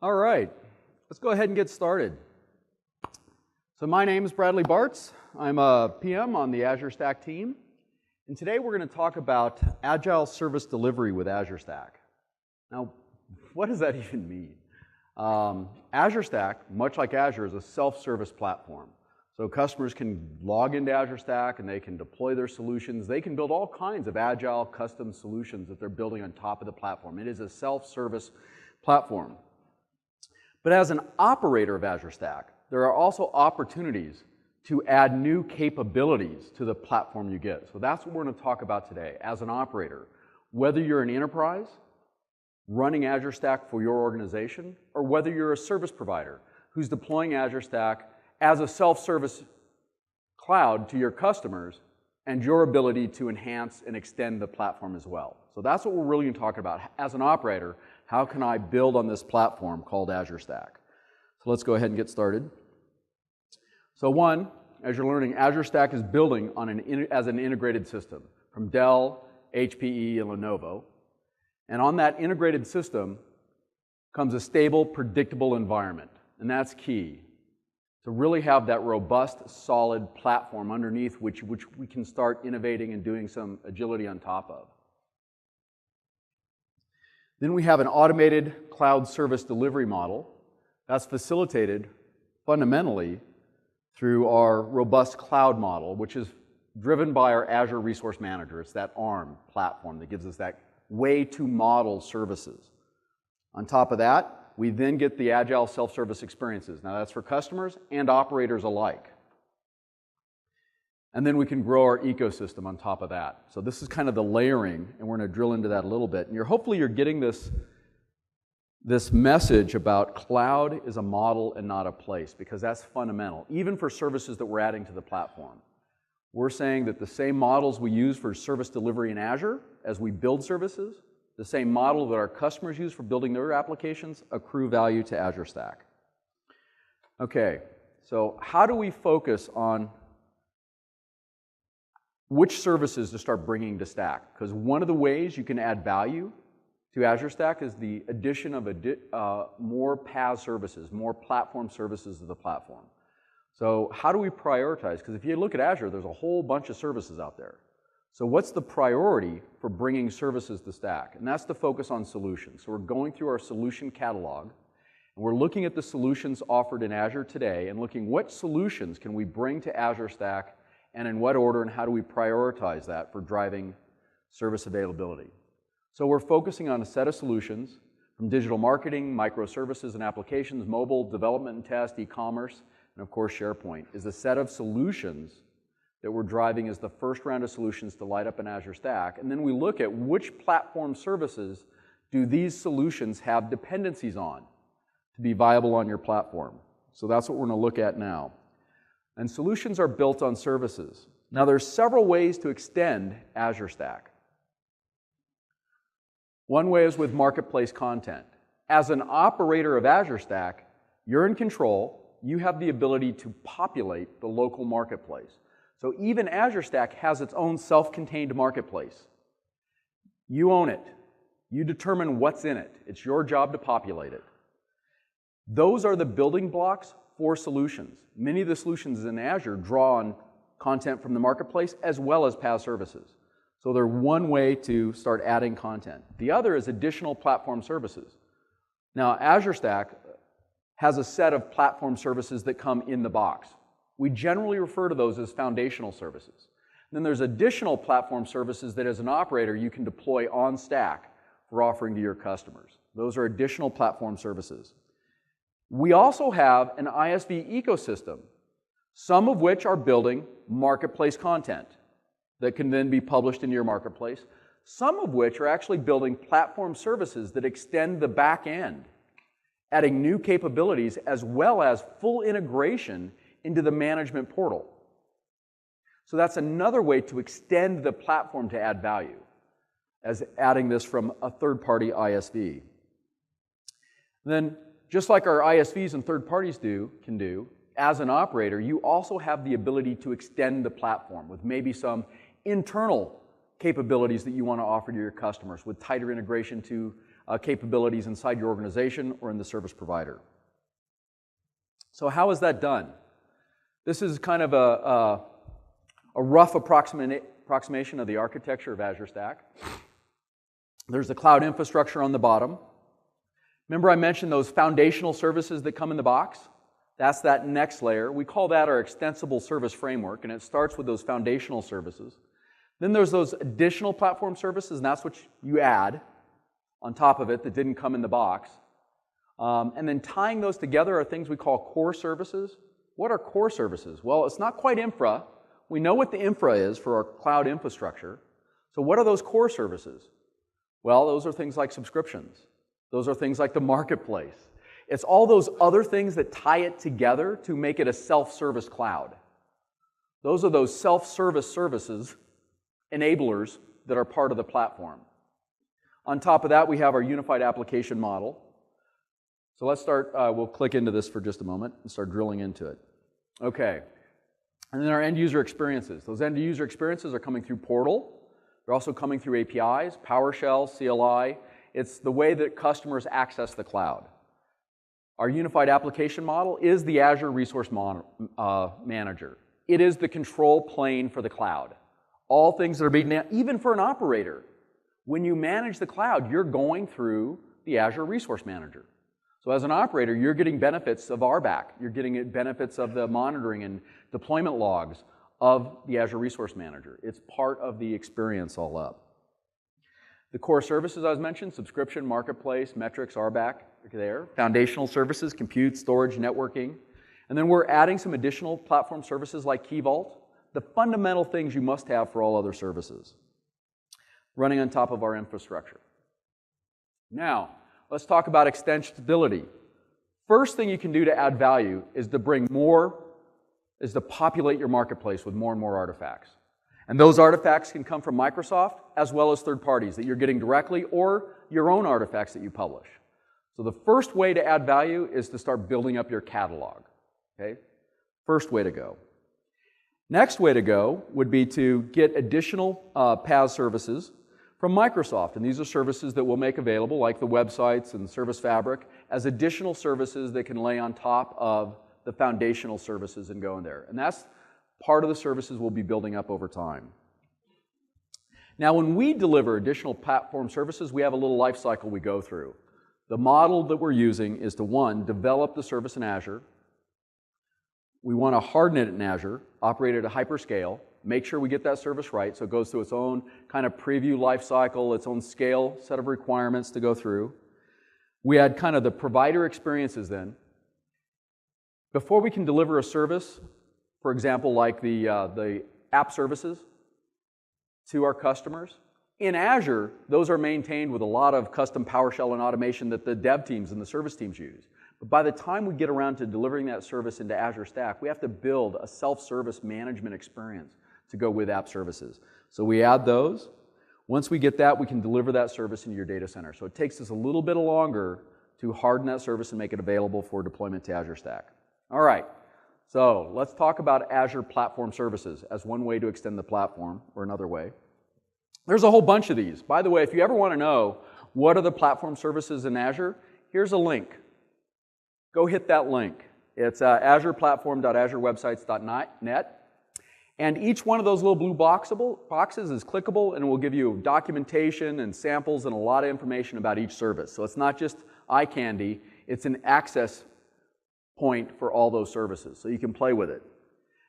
All right, let's go ahead and get started. So my name is Bradley Bartz. I'm a PM on the Azure Stack team. And today we're going to talk about Agile service delivery with Azure Stack. Now, what does that even mean? Azure Stack, much like Azure, is a self-service platform. So customers can log into Azure Stack and they can deploy their solutions. They can build all kinds of Agile custom solutions that they're building on top of the platform. It is a self-service platform. But as an operator of Azure Stack, there are also opportunities to add new capabilities to the platform you get. So that's what we're going to talk about today. As an operator, whether you're an enterprise running Azure Stack for your organization, or whether you're a service provider who's deploying Azure Stack as a self-service cloud to your customers, and your ability to enhance and extend the platform as well. So that's what we're really going to talk about. As an operator, how can I build on this platform called Azure Stack? So let's go ahead and get started. So one, as you're learning, Azure Stack is building on as an integrated system from Dell, HPE, and Lenovo. And on that integrated system comes a stable, predictable environment. And that's key. To really have that robust, solid platform underneath which we can start innovating and doing some agility on top of. Then we have an automated cloud service delivery model that's facilitated fundamentally through our robust cloud model, which is driven by our Azure Resource Manager. It's that ARM platform that gives us that way to model services. On top of that, we then get the Agile self-service experiences. Now that's for customers and operators alike. And then we can grow our ecosystem on top of that. So this is kind of the layering, and we're going to drill into that a little bit. And hopefully you're getting this message about cloud is a model and not a place, because that's fundamental, even for services that we're adding to the platform. We're saying that the same models we use for service delivery in Azure as we build services, the same model that our customers use for building their applications, accrue value to Azure Stack. Okay, so how do we focus on which services to start bringing to Stack? Because one of the ways you can add value to Azure Stack is the addition of more PaaS services, more platform services to the platform. So how do we prioritize? Because if you look at Azure, there's a whole bunch of services out there. So what's the priority for bringing services to Stack? And that's the focus on solutions. So we're going through our solution catalog, and we're looking at the solutions offered in Azure today and looking what solutions can we bring to Azure Stack and in what order, and how do we prioritize that for driving service availability. So we're focusing on a set of solutions from digital marketing, microservices and applications, mobile, development and test, e-commerce, and of course SharePoint is a set of solutions that we're driving as the first round of solutions to light up in Azure Stack. And then we look at which platform services do these solutions have dependencies on to be viable on your platform. So that's what we're going to look at now. And solutions are built on services. Now there's several ways to extend Azure Stack. One way is with marketplace content. As an operator of Azure Stack, you're in control. You have the ability to populate the local marketplace. So even Azure Stack has its own self-contained marketplace. You own it. You determine what's in it. It's your job to populate it. Those are the building blocks for solutions. Many of the solutions in Azure draw on content from the marketplace as well as PaaS services. So they're one way to start adding content. The other is additional platform services. Now Azure Stack has a set of platform services that come in the box. We generally refer to those as foundational services. Then there's additional platform services that as an operator you can deploy on Stack for offering to your customers. Those are additional platform services. We also have an ISV ecosystem, some of which are building marketplace content that can then be published into your marketplace, some of which are actually building platform services that extend the back end, adding new capabilities as well as full integration into the management portal. So that's another way to extend the platform to add value, as adding this from a third-party ISV. Then, just like our ISVs and third parties can do, as an operator, you also have the ability to extend the platform with maybe some internal capabilities that you want to offer to your customers with tighter integration to capabilities inside your organization or in the service provider. So how is that done? This is kind of a rough approximation of the architecture of Azure Stack. There's the cloud infrastructure on the bottom. Remember I mentioned those foundational services that come in the box? That's that next layer. We call that our extensible service framework, and it starts with those foundational services. Then there's those additional platform services, and that's what you add on top of it that didn't come in the box. And then tying those together are things we call core services. What are core services? Well, it's not quite infra. We know what the infra is for our cloud infrastructure. So what are those core services? Well, those are things like subscriptions. Those are things like the marketplace. It's all those other things that tie it together to make it a self-service cloud. Those are those self-service services, enablers, that are part of the platform. On top of that, we have our unified application model. So let's start, we'll click into this for just a moment and start drilling into it. Okay. And then our end user experiences. Those end user experiences are coming through Portal. They're also coming through APIs, PowerShell, CLI. It's the way that customers access the cloud. Our unified application model is the Azure Resource Manager. It is the control plane for the cloud. All things that are being, even for an operator, when you manage the cloud, you're going through the Azure Resource Manager. So as an operator, you're getting benefits of RBAC. You're getting benefits of the monitoring and deployment logs of the Azure Resource Manager. It's part of the experience all up. The core services, as mentioned, subscription, marketplace, metrics, RBAC, there. Foundational services, compute, storage, networking. And then we're adding some additional platform services like Key Vault, the fundamental things you must have for all other services, running on top of our infrastructure. Now, let's talk about extensibility. First thing you can do to add value is to populate your marketplace with more and more artifacts. And those artifacts can come from Microsoft as well as third parties that you're getting directly or your own artifacts that you publish. So the first way to add value is to start building up your catalog. Okay? First way to go. Next way to go would be to get additional PaaS services from Microsoft. And these are services that we'll make available, like the websites and Service Fabric, as additional services that can lay on top of the foundational services and go in there. And that's part of the services we'll be building up over time. Now, when we deliver additional platform services, we have a little life cycle we go through. The model that we're using is to, one, develop the service in Azure. We want to harden it in Azure, operate at a hyperscale, make sure we get that service right so it goes through its own kind of preview life cycle, its own scale set of requirements to go through. We add kind of the provider experiences then. Before we can deliver a service, for example, like the app services to our customers, in Azure, those are maintained with a lot of custom PowerShell and automation that the dev teams and the service teams use. But by the time we get around to delivering that service into Azure Stack, we have to build a self-service management experience to go with app services. So we add those. Once we get that, we can deliver that service into your data center. So it takes us a little bit longer to harden that service and make it available for deployment to Azure Stack. All right. So let's talk about Azure Platform Services as one way to extend the platform, or another way. There's a whole bunch of these. By the way, if you ever want to know what are the platform services in Azure, here's a link. Go hit that link. It's azureplatform.azurewebsites.net. And each one of those little blue boxes is clickable, and it will give you documentation and samples and a lot of information about each service. So it's not just eye candy, it's an access point for all those services, so you can play with it.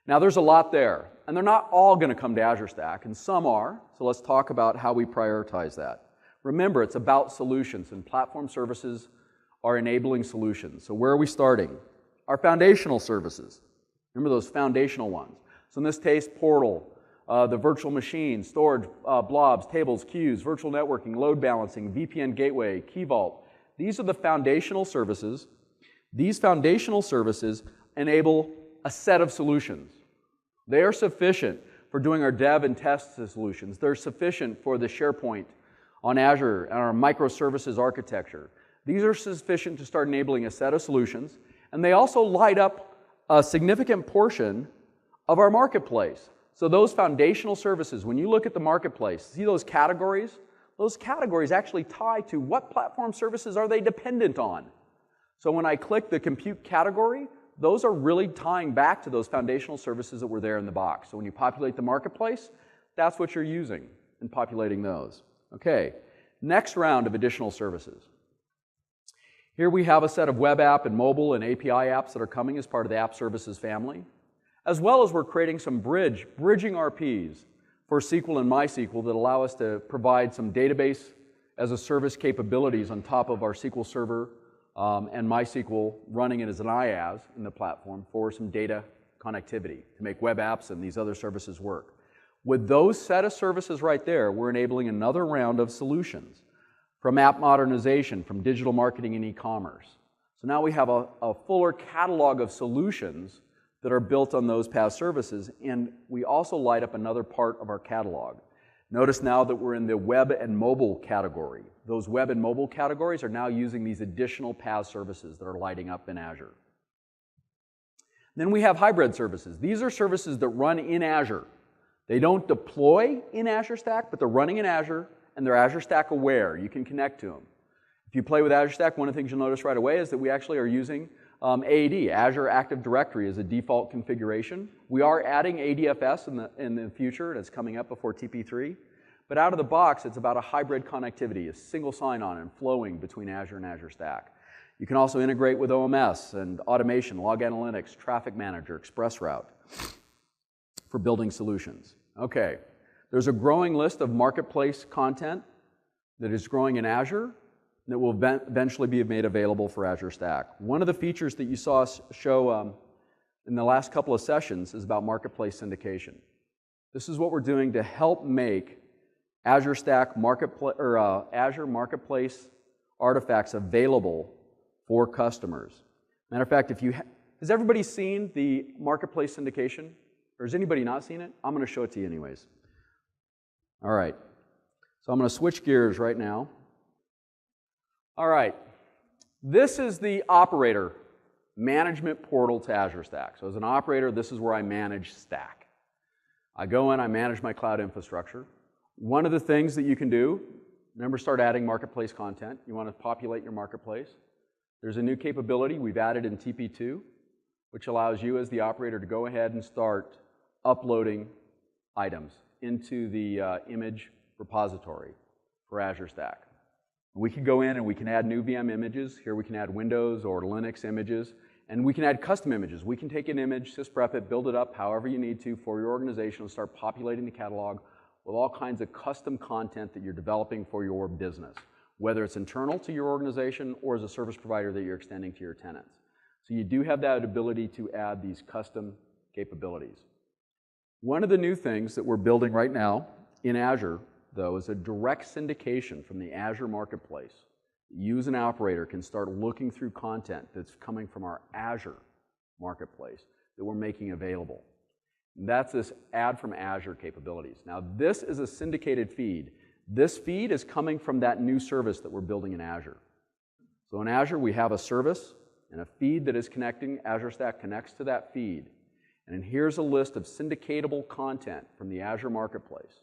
Now there's a lot there, and they're not all going to come to Azure Stack, and some are, so let's talk about how we prioritize that. Remember, it's about solutions, and platform services are enabling solutions. So where are we starting? Our foundational services. Remember those foundational ones. So in this case, Portal, the virtual machine, storage, blobs, tables, queues, virtual networking, load balancing, VPN gateway, Key Vault. These are the foundational services. These foundational services enable a set of solutions. They are sufficient for doing our dev and test solutions. They're sufficient for the SharePoint on Azure and our microservices architecture. These are sufficient to start enabling a set of solutions, and they also light up a significant portion of our marketplace. So those foundational services, when you look at the marketplace, see those categories? those categories actually tie to what platform services are they dependent on. So when I click the compute category, those are really tying back to those foundational services that were there in the box. So when you populate the marketplace, that's what you're using in populating those. Okay, next round of additional services. Here we have a set of web app and mobile and API apps that are coming as part of the app services family, as well as we're creating some bridging RPs for SQL and MySQL that allow us to provide some database as a service capabilities on top of our SQL Server and MySQL running it as an IaaS in the platform for some data connectivity to make web apps and these other services work. With those set of services right there, we're enabling another round of solutions from app modernization, from digital marketing and e-commerce. So now we have a fuller catalog of solutions that are built on those PaaS services, and we also light up another part of our catalog. Notice now that we're in the web and mobile category. Those web and mobile categories are now using these additional PaaS services that are lighting up in Azure. Then we have hybrid services. These are services that run in Azure. They don't deploy in Azure Stack, but they're running in Azure, and they're Azure Stack aware. You can connect to them. If you play with Azure Stack, one of the things you'll notice right away is that we actually are using AD, Azure Active Directory, as a default configuration. We are adding ADFS in the future, and it's coming up before TP3. But out of the box, it's about a hybrid connectivity, a single sign-on and flowing between Azure and Azure Stack. You can also integrate with OMS and automation, log analytics, traffic manager, ExpressRoute for building solutions. Okay, there's a growing list of marketplace content that is growing in Azure that will eventually be made available for Azure Stack. One of the features that you saw us show in the last couple of sessions is about marketplace syndication. This is what we're doing to help make Azure Stack Azure Marketplace artifacts available for customers. Matter of fact, has everybody seen the marketplace syndication? Or has anybody not seen it? I'm going to show it to you anyways. All right. So I'm going to switch gears right now. All right. This is the operator management portal to Azure Stack. So as an operator, this is where I manage Stack. I go in, I manage my cloud infrastructure. One of the things that you can do, remember, start adding marketplace content. You want to populate your marketplace. There's a new capability we've added in TP2, which allows you as the operator to go ahead and start uploading items into the image repository for Azure Stack. We can go in and we can add new VM images. Here we can add Windows or Linux images, and we can add custom images. We can take an image, sysprep it, build it up however you need to for your organization, and start populating the catalog with all kinds of custom content that you're developing for your business, whether it's internal to your organization or as a service provider that you're extending to your tenants. So you do have that ability to add these custom capabilities. One of the new things that we're building right now in Azure, though, is a direct syndication from the Azure Marketplace. You as an operator can start looking through content that's coming from our Azure Marketplace that we're making available. And that's this add from Azure capabilities. Now, this is a syndicated feed. This feed is coming from that new service that we're building in Azure. So in Azure, we have a service and a feed that is connecting. Azure Stack connects to that feed. And here's a list of syndicatable content from the Azure Marketplace.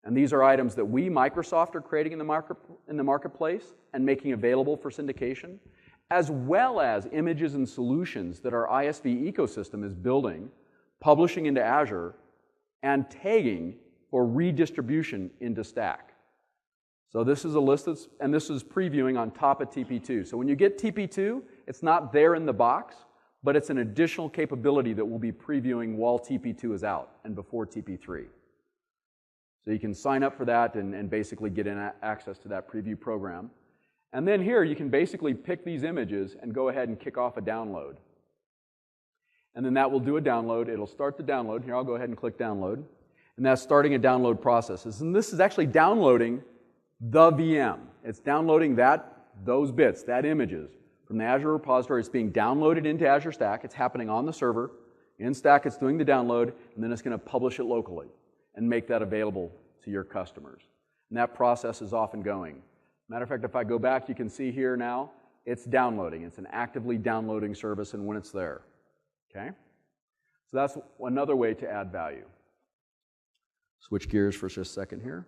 And these are items that we, Microsoft, are creating in the marketplace and making available for syndication, as well as images and solutions that our ISV ecosystem is building, publishing into Azure, and tagging for redistribution into Stack. So this is a list and this is previewing on top of TP2. So when you get TP2, it's not there in the box, but it's an additional capability that we'll be previewing while TP2 is out and before TP3. So you can sign up for that and basically get access to that preview program. And then here you can basically pick these images and go ahead and kick off a download. And then that will do a download. It'll start the download. Here, I'll go ahead and click download. And that's starting a download process. And this is actually downloading the VM. It's downloading those bits, that images, from the Azure repository. It's being downloaded into Azure Stack. It's happening on the server. In Stack, it's doing the download, and then it's going to publish it locally and make that available to your customers. And that process is often going. Matter of fact, if I go back, you can see here now, it's downloading. It's an actively downloading service, and when it's there. Okay? So that's another way to add value. Switch gears for just a second here.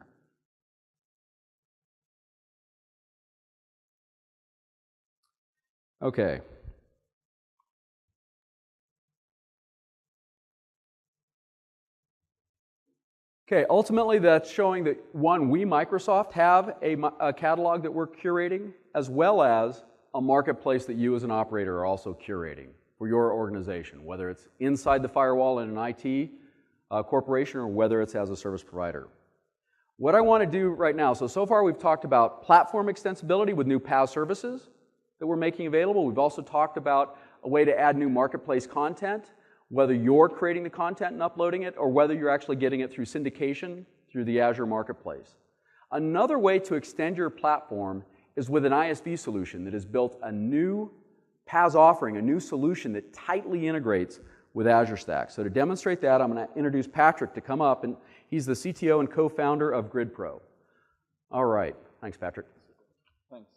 Okay. Okay, ultimately that's showing that, one, we, Microsoft, have a catalog that we're curating, as well as a marketplace that you as an operator are also curating for your organization, whether it's inside the firewall in an IT corporation or whether it's as a service provider. What I want to do right now, so far we've talked about platform extensibility with new PaaS services that we're making available. We've also talked about a way to add new marketplace content, whether you're creating the content and uploading it, or whether you're actually getting it through syndication through the Azure Marketplace. Another way to extend your platform is with an ISV solution that has built a new PaaS offering, a new solution that tightly integrates with Azure Stack. So to demonstrate that, I'm going to introduce Patrick to come up, and he's the CTO and co-founder of GridPro. All right. Thanks, Patrick. Thanks.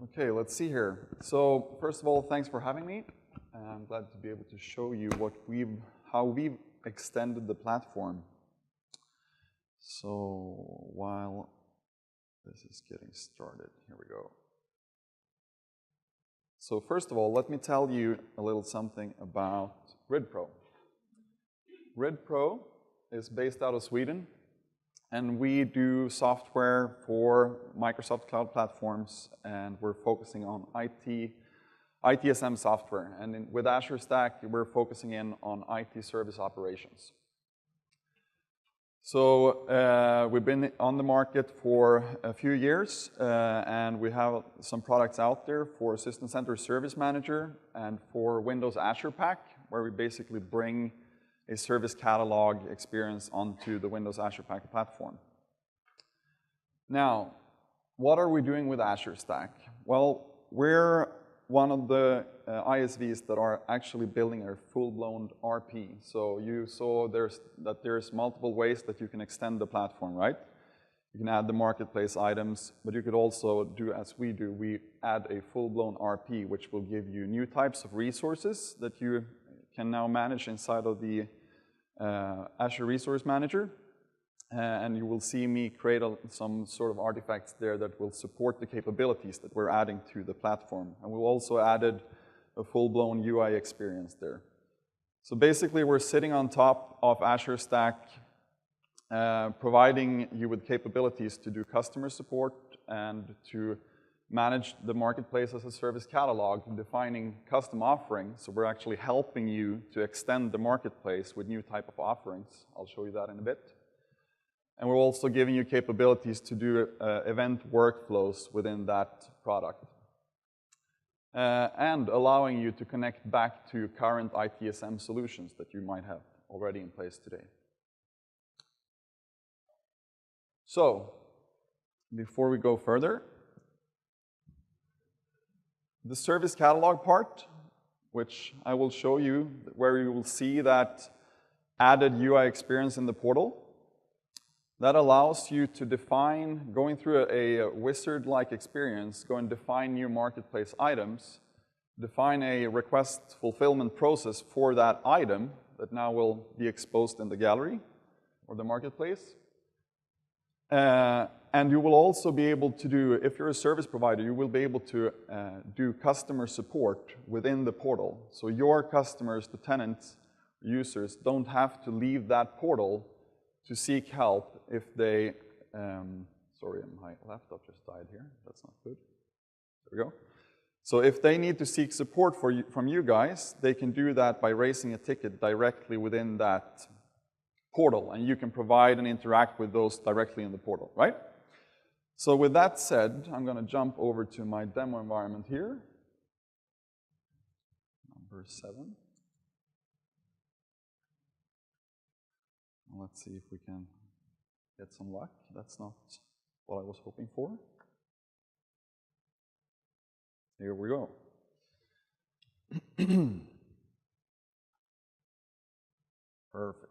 Okay, let's see here. So first of all, thanks for having me. I'm glad to be able to show you how we've extended the platform. So while this is getting started, here we go. So first of all, let me tell you a little something about GridPro. GridPro is based out of Sweden, and we do software for Microsoft Cloud platforms, and we're focusing on ITSM software. And with Azure Stack, we're focusing in on IT service operations. So we've been on the market for a few years, and we have some products out there for System Center Service Manager and for Windows Azure Pack, where we basically bring a service catalog experience onto the Windows Azure Pack platform. Now, what are we doing with Azure Stack? Well, we're one of the ISVs that are actually building a full-blown RP. So you saw that there's multiple ways that you can extend the platform, right? You can add the marketplace items, but you could also do as we do. We add a full-blown RP, which will give you new types of resources that you can now manage inside of the Azure Resource Manager. And you will see me create some sort of artifacts there that will support the capabilities that we're adding to the platform. And we've also added a full-blown UI experience there. So basically, we're sitting on top of Azure Stack, providing you with capabilities to do customer support and to manage the marketplace as a service catalog, defining custom offerings. So we're actually helping you to extend the marketplace with new type of offerings. I'll show you that in a bit. And we're also giving you capabilities to do event workflows within that product. And allowing you to connect back to current ITSM solutions that you might have already in place today. So, before we go further, the service catalog part, which I will show you, where you will see that added UI experience in the portal. That allows you to define, going through a wizard-like experience, go and define new marketplace items, define a request fulfillment process for that item that now will be exposed in the gallery or the marketplace. And you will also be able to do, if you're a service provider, you will be able to do customer support within the portal. So your customers, the tenants, users, don't have to leave that portal to seek help if they, sorry, my laptop just died here. That's not good. There we go. So if they need to seek support from you guys, they can do that by raising a ticket directly within that portal, and you can provide and interact with those directly in the portal, right? So with that said, I'm going to jump over to my demo environment here. Number 7. Let's see if we can get some luck. That's not what I was hoping for. Here we go. Perfect.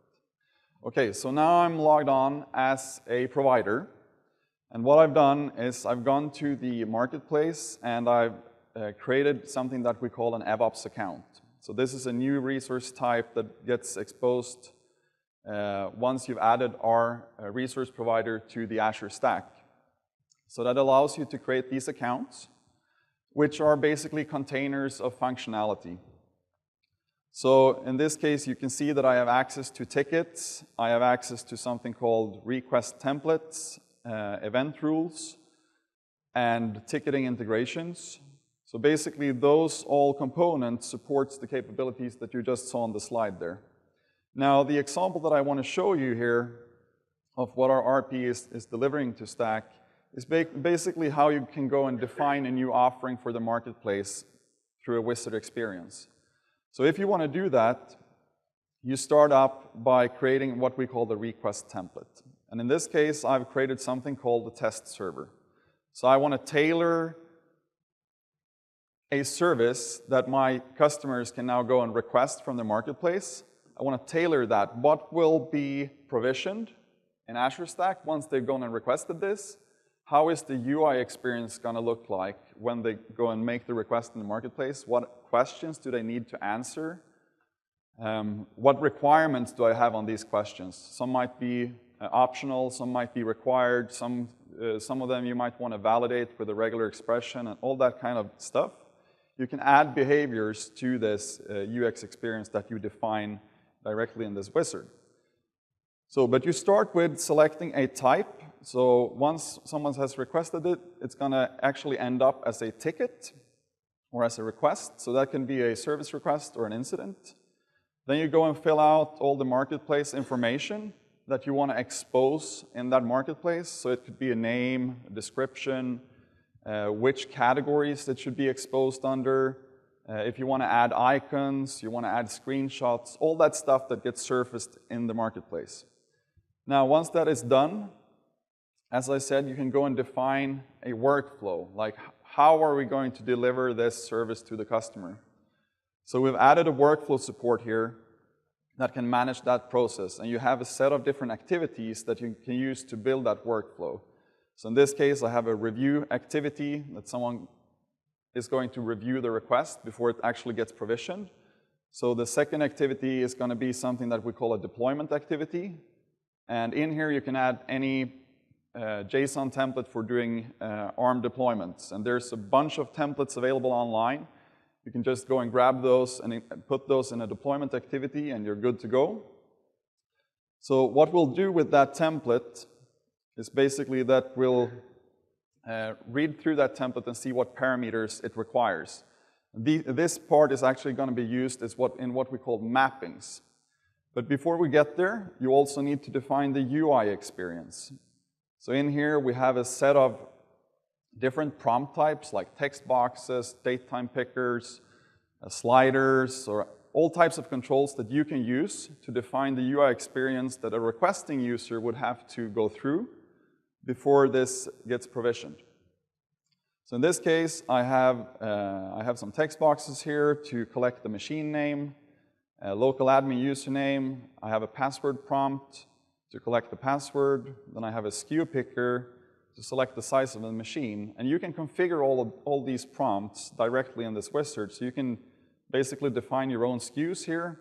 Okay, so now I'm logged on as a provider. And what I've done is I've gone to the marketplace and I've created something that we call an EVOPS account. So this is a new resource type that gets exposed once you've added our resource provider to the Azure Stack. So that allows you to create these accounts, which are basically containers of functionality. So in this case, you can see that I have access to tickets. I have access to something called request templates, event rules, and ticketing integrations. So basically, those all components supports the capabilities that you just saw on the slide there. Now, the example that I want to show you here of what our RP is delivering to Stack is basically how you can go and define a new offering for the marketplace through a wizard experience. So if you want to do that, you start up by creating what we call the request template. And in this case, I've created something called the test server. So I want to tailor a service that my customers can now go and request from the marketplace. I want to tailor that. What will be provisioned in Azure Stack once they've gone and requested this? How is the UI experience going to look like when they go and make the request in the marketplace? What questions do they need to answer? What requirements do I have on these questions? Some might be optional, some might be required, some of them you might want to validate with a regular expression and all that kind of stuff. You can add behaviors to this UX experience that you define directly in this wizard. So, but you start with selecting a type. So once someone has requested it, it's going to actually end up as a ticket or as a request. So that can be a service request or an incident. Then you go and fill out all the marketplace information that you want to expose in that marketplace. So it could be a name, a description, which categories it should be exposed under. If you want to add icons, you want to add screenshots, all that stuff that gets surfaced in the marketplace. Now, once that is done, as I said, you can go and define a workflow, like how are we going to deliver this service to the customer? So we've added a workflow support here that can manage that process, and you have a set of different activities that you can use to build that workflow. So in this case, I have a review activity that someone is going to review the request before it actually gets provisioned. So the second activity is going to be something that we call a deployment activity. And in here, you can add any JSON template for doing ARM deployments. And there's a bunch of templates available online. You can just go and grab those and put those in a deployment activity, and you're good to go. So what we'll do with that template is basically that we'll read through that template and see what parameters it requires. This part is actually going to be used as in what we call mappings. But before we get there, you also need to define the UI experience. So in here, we have a set of different prompt types like text boxes, date time pickers, sliders, or all types of controls that you can use to define the UI experience that a requesting user would have to go through before this gets provisioned. So in this case, I have some text boxes here to collect the machine name, a local admin username. I have a password prompt to collect the password. Then I have a SKU picker to select the size of the machine. And you can configure all these prompts directly in this wizard. So you can basically define your own SKUs here.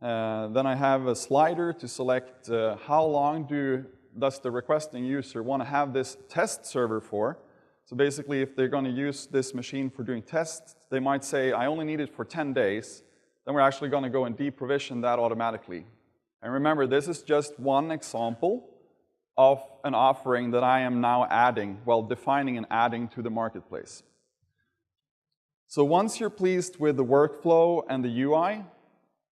Then I have a slider to select how long does the requesting user want to have this test server for. So basically, if they're going to use this machine for doing tests, they might say, I only need it for 10 days. Then we're actually going to go and deprovision that automatically. And remember, this is just one example of an offering that I am now adding, well, defining and adding to the marketplace. So once you're pleased with the workflow and the UI,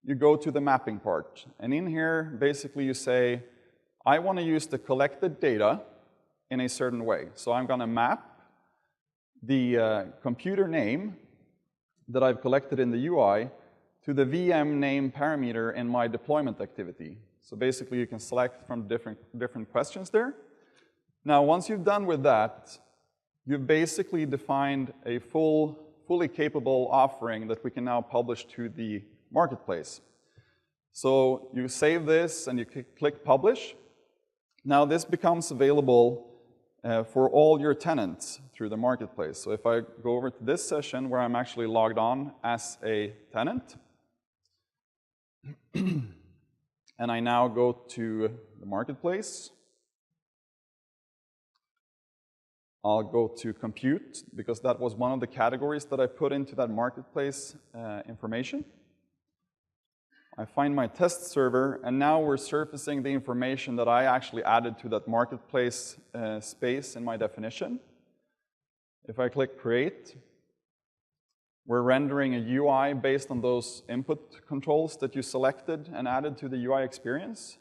you go to the mapping part. And in here, basically you say, I want to use the collected data in a certain way. So I'm going to map the computer name that I've collected in the UI to the VM name parameter in my deployment activity. So basically, you can select from different questions there. Now, once you've done with that, you've basically defined a fully capable offering that we can now publish to the marketplace. So you save this and you click Publish. Now, this becomes available for all your tenants through the marketplace. So if I go over to this session where I'm actually logged on as a tenant, and I now go to the marketplace, I'll go to compute, because that was one of the categories that I put into that marketplace information. I find my test server, and now we're surfacing the information that I actually added to that marketplace space in my definition. If I click create, we're rendering a UI based on those input controls that you selected and added to the UI experience.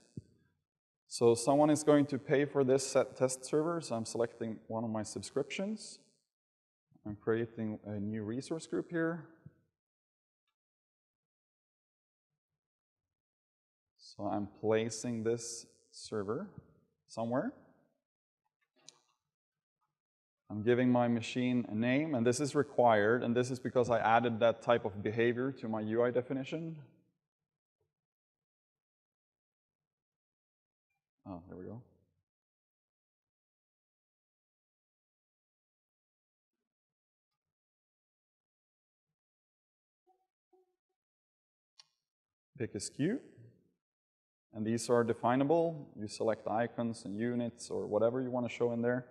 So someone is going to pay for this test server, so I'm selecting one of my subscriptions. I'm creating a new resource group here. So I'm placing this server somewhere. I'm giving my machine a name, and this is required, and this is because I added that type of behavior to my UI definition. Oh, there we go. Pick a SKU, and these are definable. You select icons and units or whatever you want to show in there.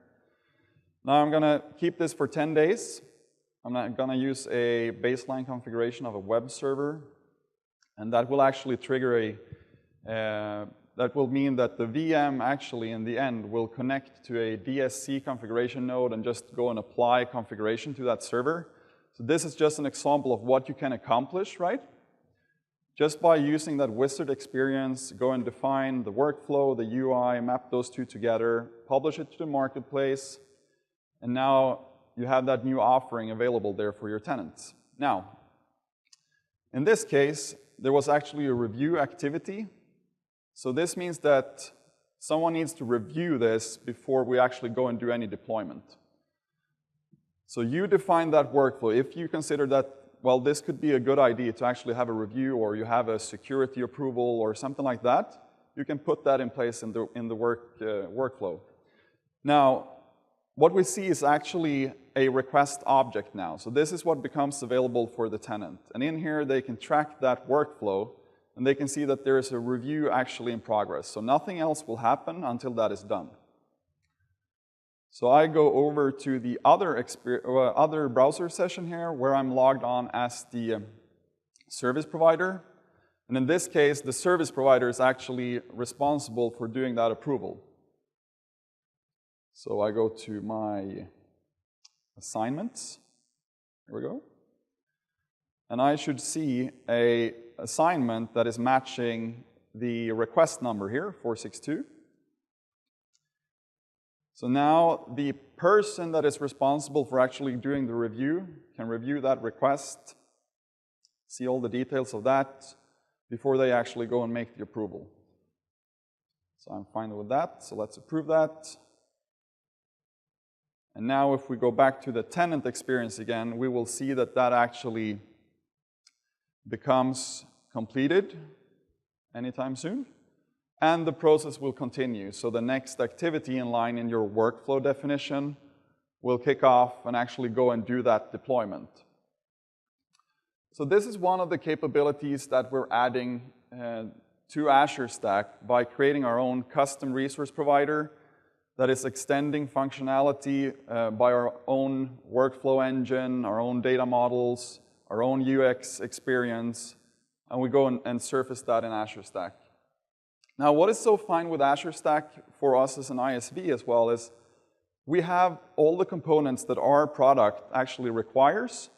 Now I'm going to keep this for 10 days. I'm not going to use a baseline configuration of a web server, and that will actually trigger that will mean that the VM actually in the end will connect to a DSC configuration node and just go and apply configuration to that server. So this is just an example of what you can accomplish, right? Just by using that wizard experience, go and define the workflow, the UI, map those two together, publish it to the marketplace, and now you have that new offering available there for your tenants. Now, in this case, there was actually a review activity. So this means that someone needs to review this before we actually go and do any deployment. So you define that workflow. If you consider that, well, this could be a good idea to actually have a review, or you have a security approval or something like that, you can put that in place in the workflow. Now, what we see is actually a request object now. So this is what becomes available for the tenant. And in here, they can track that workflow, and they can see that there is a review actually in progress. So nothing else will happen until that is done. So I go over to the other browser session here, where I'm logged on as the service provider. And in this case, the service provider is actually responsible for doing that approval. So I go to my assignments. Here we go. And I should see an assignment that is matching the request number here, 462. So now the person that is responsible for actually doing the review can review that request, see all the details of that before they actually go and make the approval. So I'm fine with that, so let's approve that. And now if we go back to the tenant experience again, we will see that that actually becomes completed anytime soon. And the process will continue. So the next activity in line in your workflow definition will kick off and actually go and do that deployment. So this is one of the capabilities that we're adding to Azure Stack by creating our own custom resource provider that is extending functionality by our own workflow engine, our own data models, our own UX experience, and we go and surface that in Azure Stack. Now, what is so fine with Azure Stack for us as an ISV as well is we have all the components that our product actually requires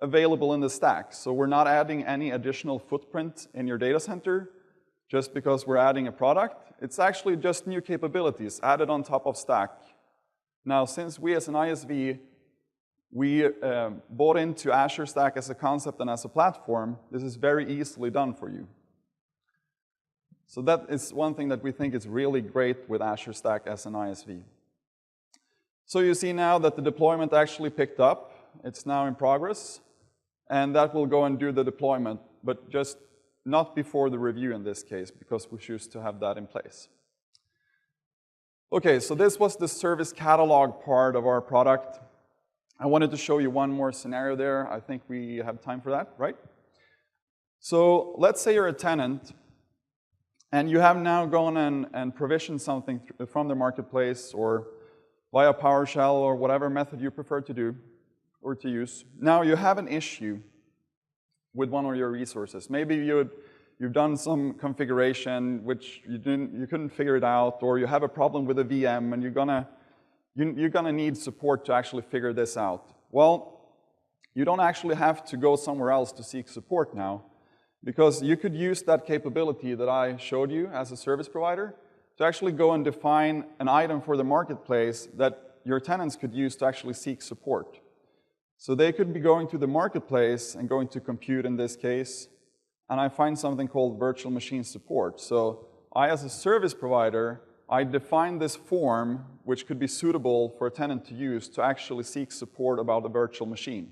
available in the stack. So we're not adding any additional footprint in your data center just because we're adding a product. It's actually just new capabilities added on top of Stack. Now, since we as an ISV, we bought into Azure Stack as a concept and as a platform, this is very easily done for you. So that is one thing that we think is really great with Azure Stack as an ISV. So you see now that the deployment actually picked up. It's now in progress. And that will go and do the deployment, but just not before the review in this case, because we choose to have that in place. Okay, so this was the service catalog part of our product. I wanted to show you one more scenario there. I think we have time for that, right? So let's say you're a tenant, and you have now gone and provisioned something from the marketplace, or via PowerShell or whatever method you prefer to do or to use. Now you have an issue with one of your resources. Maybe you've done some configuration which you couldn't figure it out, or you have a problem with a VM and you're gonna need support to actually figure this out. Well, you don't actually have to go somewhere else to seek support now, because you could use that capability that I showed you as a service provider to actually go and define an item for the marketplace that your tenants could use to actually seek support. So they could be going to the marketplace and going to compute in this case, and I find something called virtual machine support. So I, as a service provider, I define this form which could be suitable for a tenant to use to actually seek support about a virtual machine.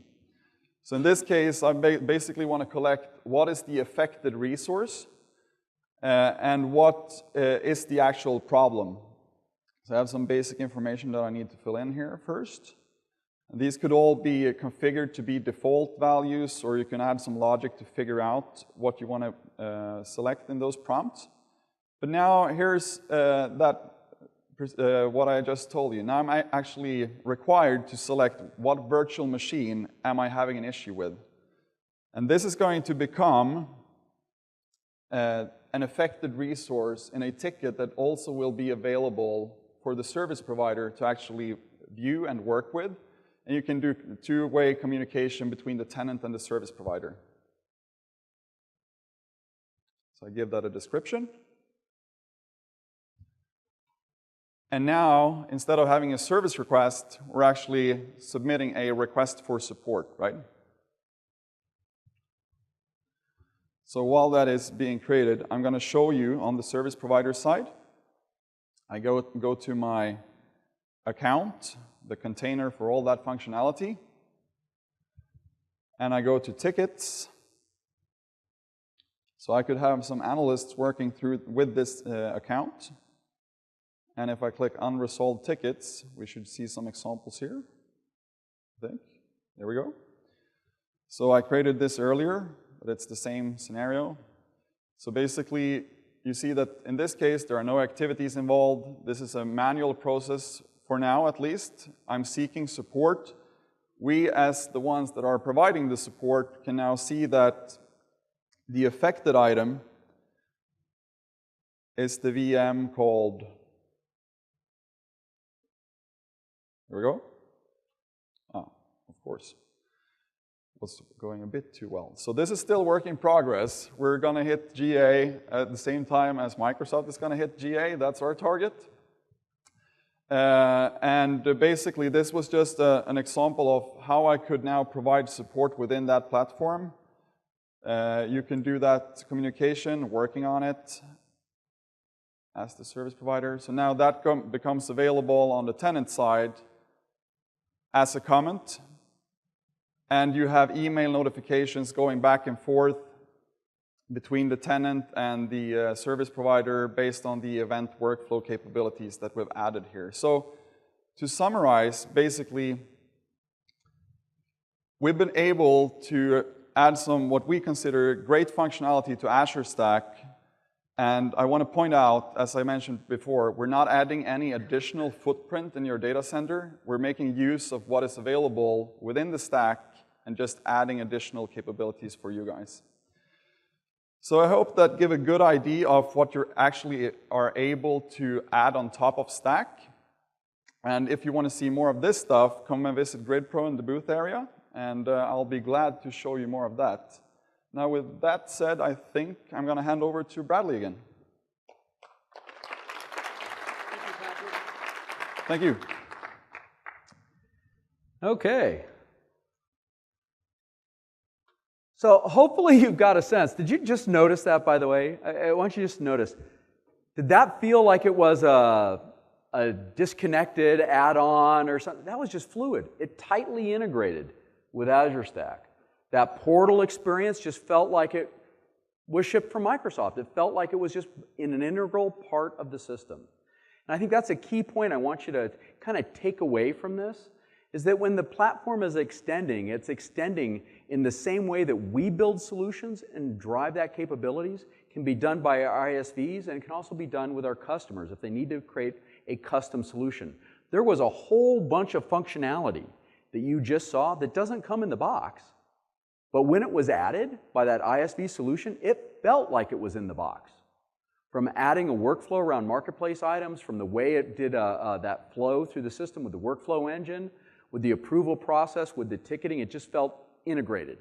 So in this case, I basically want to collect what is the affected resource and what is the actual problem. So I have some basic information that I need to fill in here first. These could all be configured to be default values, or you can add some logic to figure out what you want to select in those prompts. But now here's what I just told you. Now I'm actually required to select what virtual machine am I having an issue with. And this is going to become an affected resource in a ticket that also will be available for the service provider to actually view and work with. And you can do two-way communication between the tenant and the service provider. So I give that a description. And now, instead of having a service request, we're actually submitting a request for support, right? So while that is being created, I'm going to show you on the service provider side. I go to my account, the container for all that functionality, and I go to tickets. So I could have some analysts working with this account. And if I click unresolved tickets, we should see some examples here, I think. There we go. So I created this earlier, but it's the same scenario. So basically, you see that in this case, there are no activities involved. This is a manual process for now, at least. I'm seeking support. We, as the ones that are providing the support, can now see that the affected item is the VM called, there we go. Ah, of course. Was going a bit too well. So this is still work in progress. We're going to hit GA at the same time as Microsoft is going to hit GA. That's our target. And basically, this was just an example of how I could now provide support within that platform. You can do that communication, working on it as the service provider. So now that becomes available on the tenant side as a comment. And you have email notifications going back and forth between the tenant and the service provider based on the event workflow capabilities that we've added here. So to summarize, basically, we've been able to add some what we consider great functionality to Azure Stack. And I want to point out, as I mentioned before, we're not adding any additional footprint in your data center. We're making use of what is available within the stack and just adding additional capabilities for you guys. So I hope that give a good idea of what you actually are able to add on top of Stack. And if you want to see more of this stuff, come and visit GridPro in the booth area, and I'll be glad to show you more of that. Now, with that said, I think I'm going to hand over to Bradley again. Thank you. Okay. So hopefully you've got a sense. Did you just notice that, by the way? I want you to just notice. Did that feel like it was a disconnected add-on or something? That was just fluid. It tightly integrated with Azure Stack. That portal experience just felt like it was shipped from Microsoft. It felt like it was just in an integral part of the system. And I think that's a key point I want you to kind of take away from this, is that when the platform is extending, it's extending in the same way that we build solutions and drive that capabilities, can be done by our ISVs, and can also be done with our customers if they need to create a custom solution. there was a whole bunch of functionality that you just saw that doesn't come in the box. But when it was added by that ISV solution, it felt like it was in the box. From adding a workflow around marketplace items, from the way it did that flow through the system with the workflow engine, with the approval process, with the ticketing, it just felt integrated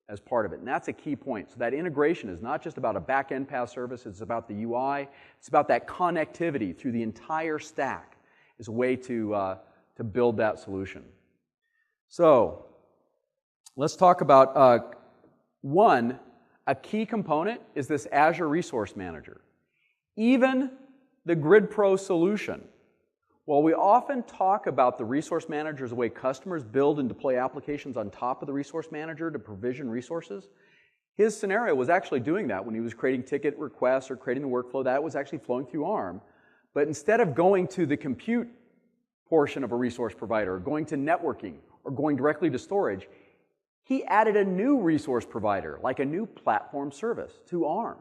as part of it. And that's a key point. So that integration is not just about a back-end PaaS service, it's about the UI, it's about that connectivity through the entire stack is a way to build that solution. So let's talk about a key component is this Azure Resource Manager. Even the GridPro solution, while we often talk about the Resource Manager as a way customers build and deploy applications on top of the Resource Manager to provision resources, his scenario was actually doing that when he was creating ticket requests or creating the workflow. That was actually flowing through ARM. But instead of going to the compute portion of a resource provider, or going to networking, or going directly to storage, he added a new resource provider, like a new platform service, to ARM.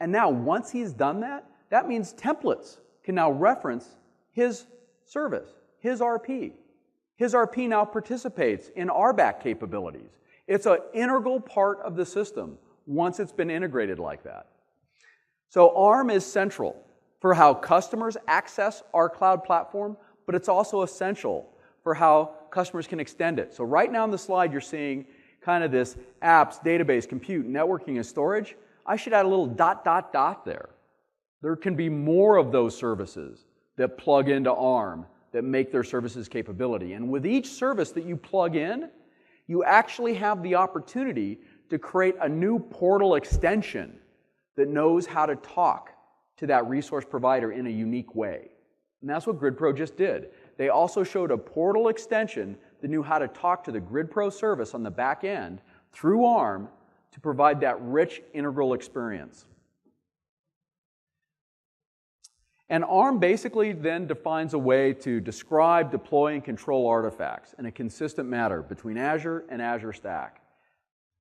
And now, once he's done that, that means templates can now reference his service, his RP. His RP now participates in RBAC capabilities. It's an integral part of the system once it's been integrated like that. So ARM is central for how customers access our cloud platform, but it's also essential for how customers can extend it. So right now on the slide, you're seeing kind of this apps, database, compute, networking, and storage. I should add a little ... there. There can be more of those services that plug into ARM that make their services capability. And with each service that you plug in, you actually have the opportunity to create a new portal extension that knows how to talk to that resource provider in a unique way. And that's what GridPro just did. They also showed a portal extension that knew how to talk to the GridPro service on the back end through ARM to provide that rich integral experience. And ARM basically then defines a way to describe, deploy, and control artifacts in a consistent manner between Azure and Azure Stack.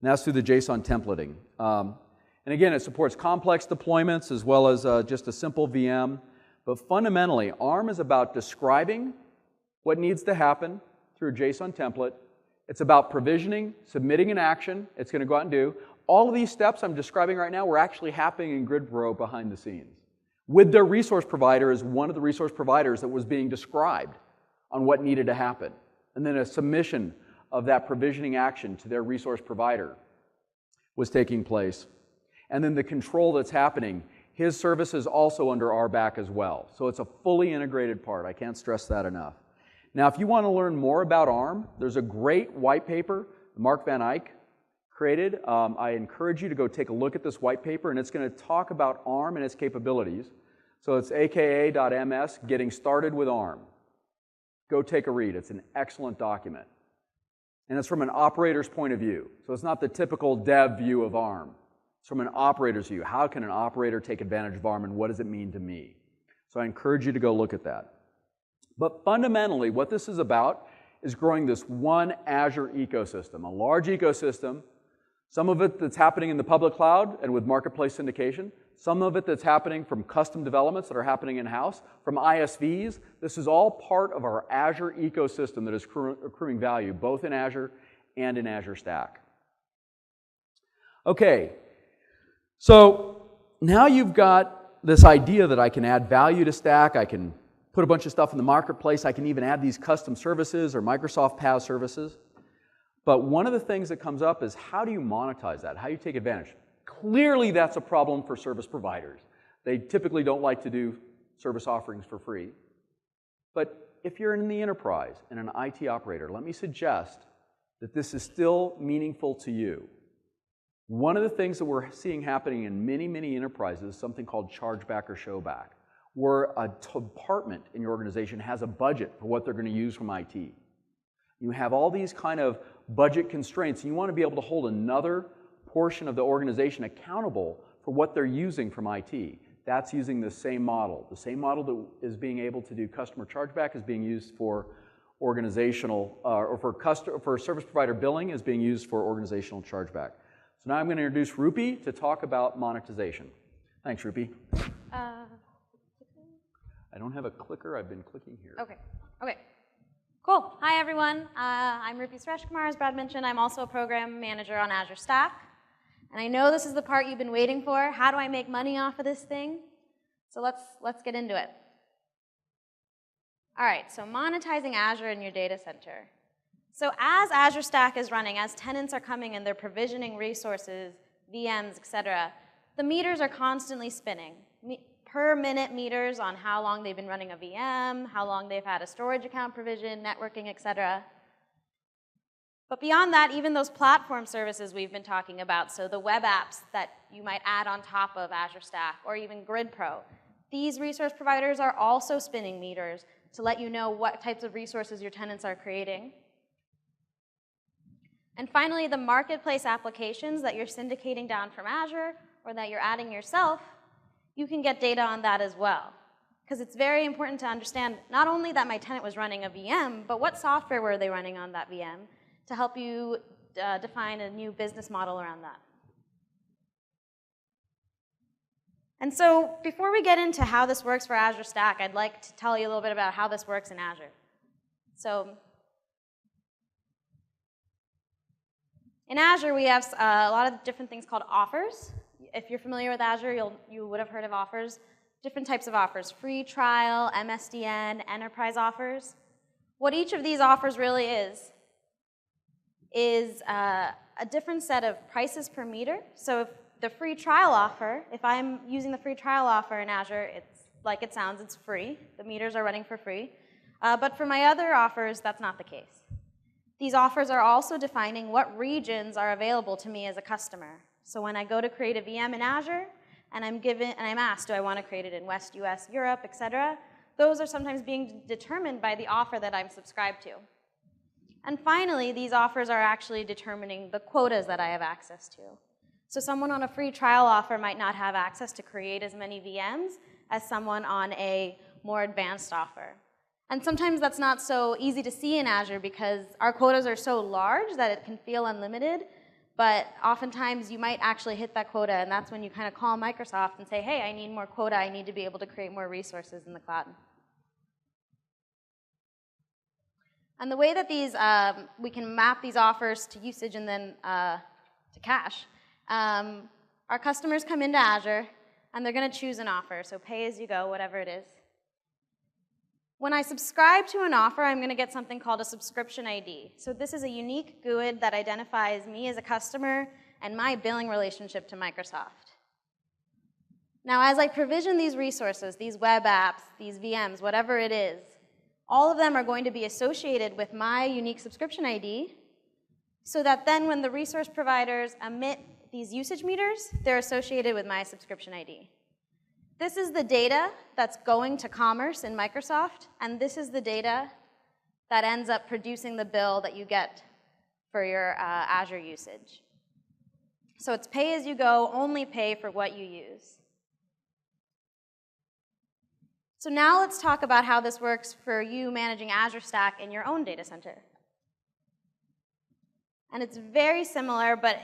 And that's through the JSON templating. And again, it supports complex deployments as well as just a simple VM. But fundamentally, ARM is about describing what needs to happen through a JSON template. It's about provisioning, submitting an action it's going to go out and do. All of these steps I'm describing right now were actually happening in GridPro behind the scenes, with their resource provider as one of the resource providers that was being described on what needed to happen. And then a submission of that provisioning action to their resource provider was taking place. And then the control that's happening, his service is also under RBAC as well. So it's a fully integrated part. I can't stress that enough. Now, if you want to learn more about ARM, there's a great white paper Mark Van Eyck created. I encourage you to go take a look at this white paper, and it's going to talk about ARM and its capabilities. So it's aka.ms, Getting Started with ARM. Go take a read. It's an excellent document. And it's from an operator's point of view. So it's not the typical dev view of ARM. It's from an operator's view. How can an operator take advantage of ARM, and what does it mean to me? So I encourage you to go look at that. But fundamentally, what this is about is growing this one Azure ecosystem, a large ecosystem, some of it that's happening in the public cloud and with marketplace syndication, some of it that's happening from custom developments that are happening in-house, from ISVs. This is all part of our Azure ecosystem that is accruing value, both in Azure and in Azure Stack. Okay, so now you've got this idea that I can add value to Stack, I can put a bunch of stuff in the marketplace, I can even add these custom services or Microsoft PaaS services. But one of the things that comes up is how do you monetize that? How do you take advantage? Clearly that's a problem for service providers. They typically don't like to do service offerings for free. But if you're in the enterprise and an IT operator, let me suggest that this is still meaningful to you. One of the things that we're seeing happening in many, many enterprises is something called chargeback or showback, where a department in your organization has a budget for what they're going to use from IT. You have all these kind of budget constraints, and you want to be able to hold another portion of the organization accountable for what they're using from IT. That's using the same model. The same model that is being able to do customer chargeback is being used for organizational, or for service provider billing is being used for organizational chargeback. So now I'm going to introduce Rupi to talk about monetization. Thanks, Rupi. I don't have a clicker. I've been clicking here. Okay. Okay. Cool. Hi, everyone. I'm Rupi Sureshkumar. As Brad mentioned, I'm also a program manager on Azure Stack. And I know this is the part you've been waiting for. How do I make money off of this thing? So let's get into it. All right, so monetizing Azure in your data center. So as Azure Stack is running, as tenants are coming and they're provisioning resources, VMs, et cetera, the meters are constantly spinning. Per minute meters on how long they've been running a VM, how long they've had a storage account provision, networking, et cetera. But beyond that, even those platform services we've been talking about, so the web apps that you might add on top of Azure Stack, or even GridPro, these resource providers are also spinning meters to let you know what types of resources your tenants are creating. And finally, the marketplace applications that you're syndicating down from Azure or that you're adding yourself, you can get data on that as well. Because it's very important to understand not only that my tenant was running a VM, but what software were they running on that VM to help you define a new business model around that. And so before we get into how this works for Azure Stack, I'd like to tell you a little bit about how this works in Azure. So in Azure, we have a lot of different things called offers. If you're familiar with Azure, you would have heard of offers. Different types of offers: free trial, MSDN, enterprise offers. What each of these offers really is a different set of prices per meter. So if the free trial offer, if I'm using the free trial offer in Azure, it's like it sounds, it's free. The meters are running for free. But for my other offers, that's not the case. These offers are also defining what regions are available to me as a customer. So when I go to create a VM in Azure, and I'm asked, do I want to create it in West US, Europe, et cetera, those are sometimes being determined by the offer that I'm subscribed to. And finally, these offers are actually determining the quotas that I have access to. So someone on a free trial offer might not have access to create as many VMs as someone on a more advanced offer. And sometimes that's not so easy to see in Azure because our quotas are so large that it can feel unlimited, but oftentimes you might actually hit that quota, and that's when you kind of call Microsoft and say, hey, I need more quota, I need to be able to create more resources in the cloud. And the way that we can map these offers to usage and then to cash, our customers come into Azure, and they're going to choose an offer, so pay as you go, whatever it is. When I subscribe to an offer, I'm going to get something called a subscription ID. So this is a unique GUID that identifies me as a customer and my billing relationship to Microsoft. Now, as I provision these resources, these web apps, these VMs, whatever it is, all of them are going to be associated with my unique subscription ID so that then when the resource providers emit these usage meters, they're associated with my subscription ID. This is the data that's going to commerce in Microsoft, and this is the data that ends up producing the bill that you get for your Azure usage. So it's pay as you go, only pay for what you use. So now let's talk about how this works for you managing Azure Stack in your own data center. And it's very similar, but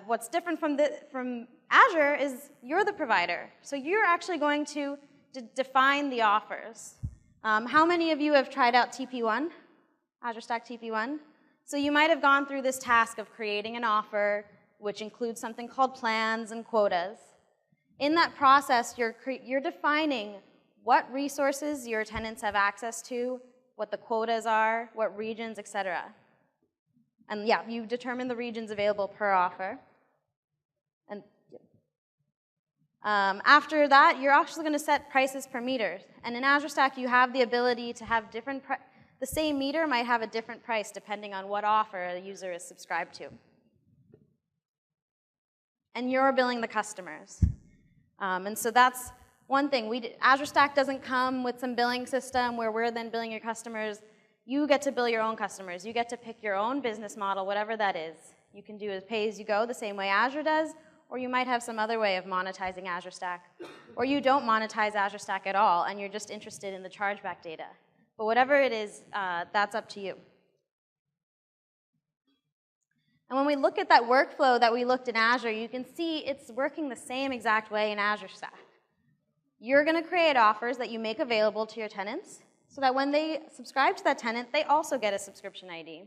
what's different from Azure is you're the provider. So you're actually going to define the offers. How many of you have tried out TP1, Azure Stack TP1? So you might have gone through this task of creating an offer, which includes something called plans and quotas. In that process, you're defining what resources your tenants have access to, what the quotas are, what regions, et cetera. And yeah, you determine the regions available per offer. And after that, you're actually going to set prices per meter. And in Azure Stack, you have the ability to have the same meter might have a different price depending on what offer a user is subscribed to. And you're billing the customers. And so that's one thing. Azure Stack doesn't come with some billing system where we're then billing your customers. You get to bill your own customers. You get to pick your own business model, whatever that is. You can do it pay as you go the same way Azure does, or you might have some other way of monetizing Azure Stack. Or you don't monetize Azure Stack at all, and you're just interested in the chargeback data. But whatever it is, that's up to you. And when we look at that workflow that we looked in Azure, you can see it's working the same exact way in Azure Stack. You're going to create offers that you make available to your tenants so that when they subscribe to that tenant, they also get a subscription ID.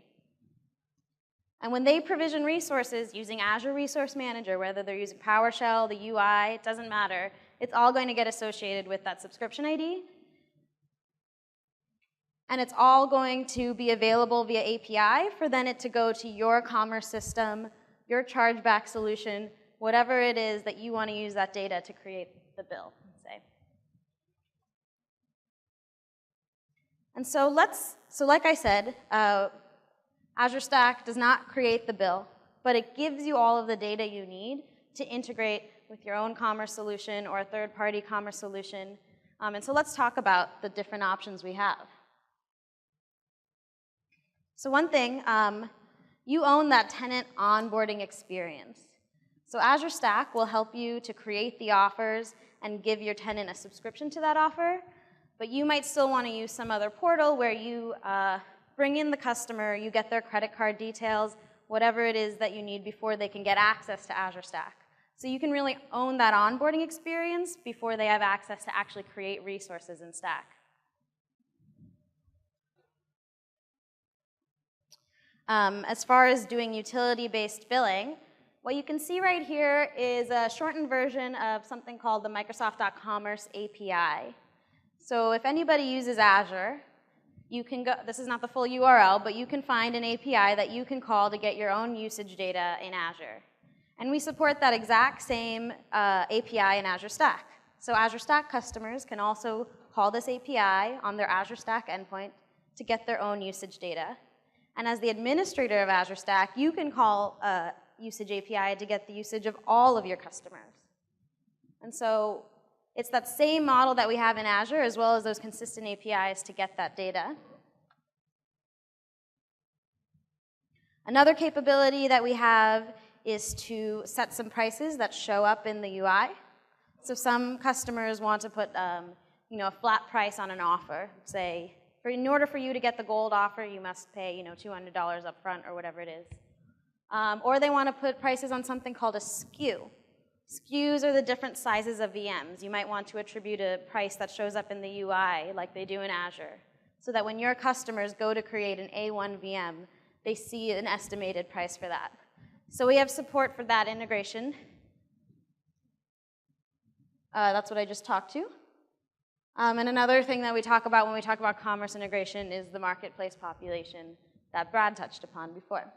And when they provision resources using Azure Resource Manager, whether they're using PowerShell, the UI, it doesn't matter, it's all going to get associated with that subscription ID. And it's all going to be available via API for then it to go to your commerce system, your chargeback solution, whatever it is that you want to use that data to create the bill, say. And so like I said, Azure Stack does not create the bill, but it gives you all of the data you need to integrate with your own commerce solution or a third-party commerce solution. And so let's talk about the different options we have. So one thing, you own that tenant onboarding experience. So Azure Stack will help you to create the offers and give your tenant a subscription to that offer, but you might still want to use some other portal where you bring in the customer, you get their credit card details, whatever it is that you need before they can get access to Azure Stack. So you can really own that onboarding experience before they have access to actually create resources in Stack. As far as doing utility-based billing, what you can see right here is a shortened version of something called the Microsoft.Commerce API. So if anybody uses Azure, you can go, this is not the full URL, but you can find an API that you can call to get your own usage data in Azure. And we support that exact same API in Azure Stack. So Azure Stack customers can also call this API on their Azure Stack endpoint to get their own usage data. And as the administrator of Azure Stack, you can call a usage API to get the usage of all of your customers. And so it's that same model that we have in Azure, as well as those consistent APIs to get that data. Another capability that we have is to set some prices that show up in the UI. So some customers want to put a flat price on an offer, say, in order for you to get the gold offer, you must pay $200 up front or whatever it is. Or they want to put prices on something called a SKU. SKUs are the different sizes of VMs. You might want to attribute a price that shows up in the UI like they do in Azure, so that when your customers go to create an A1 VM, they see an estimated price for that. So we have support for that integration. That's what I just talked to. And another thing that we talk about when we talk about commerce integration is the marketplace population that Brad touched upon before.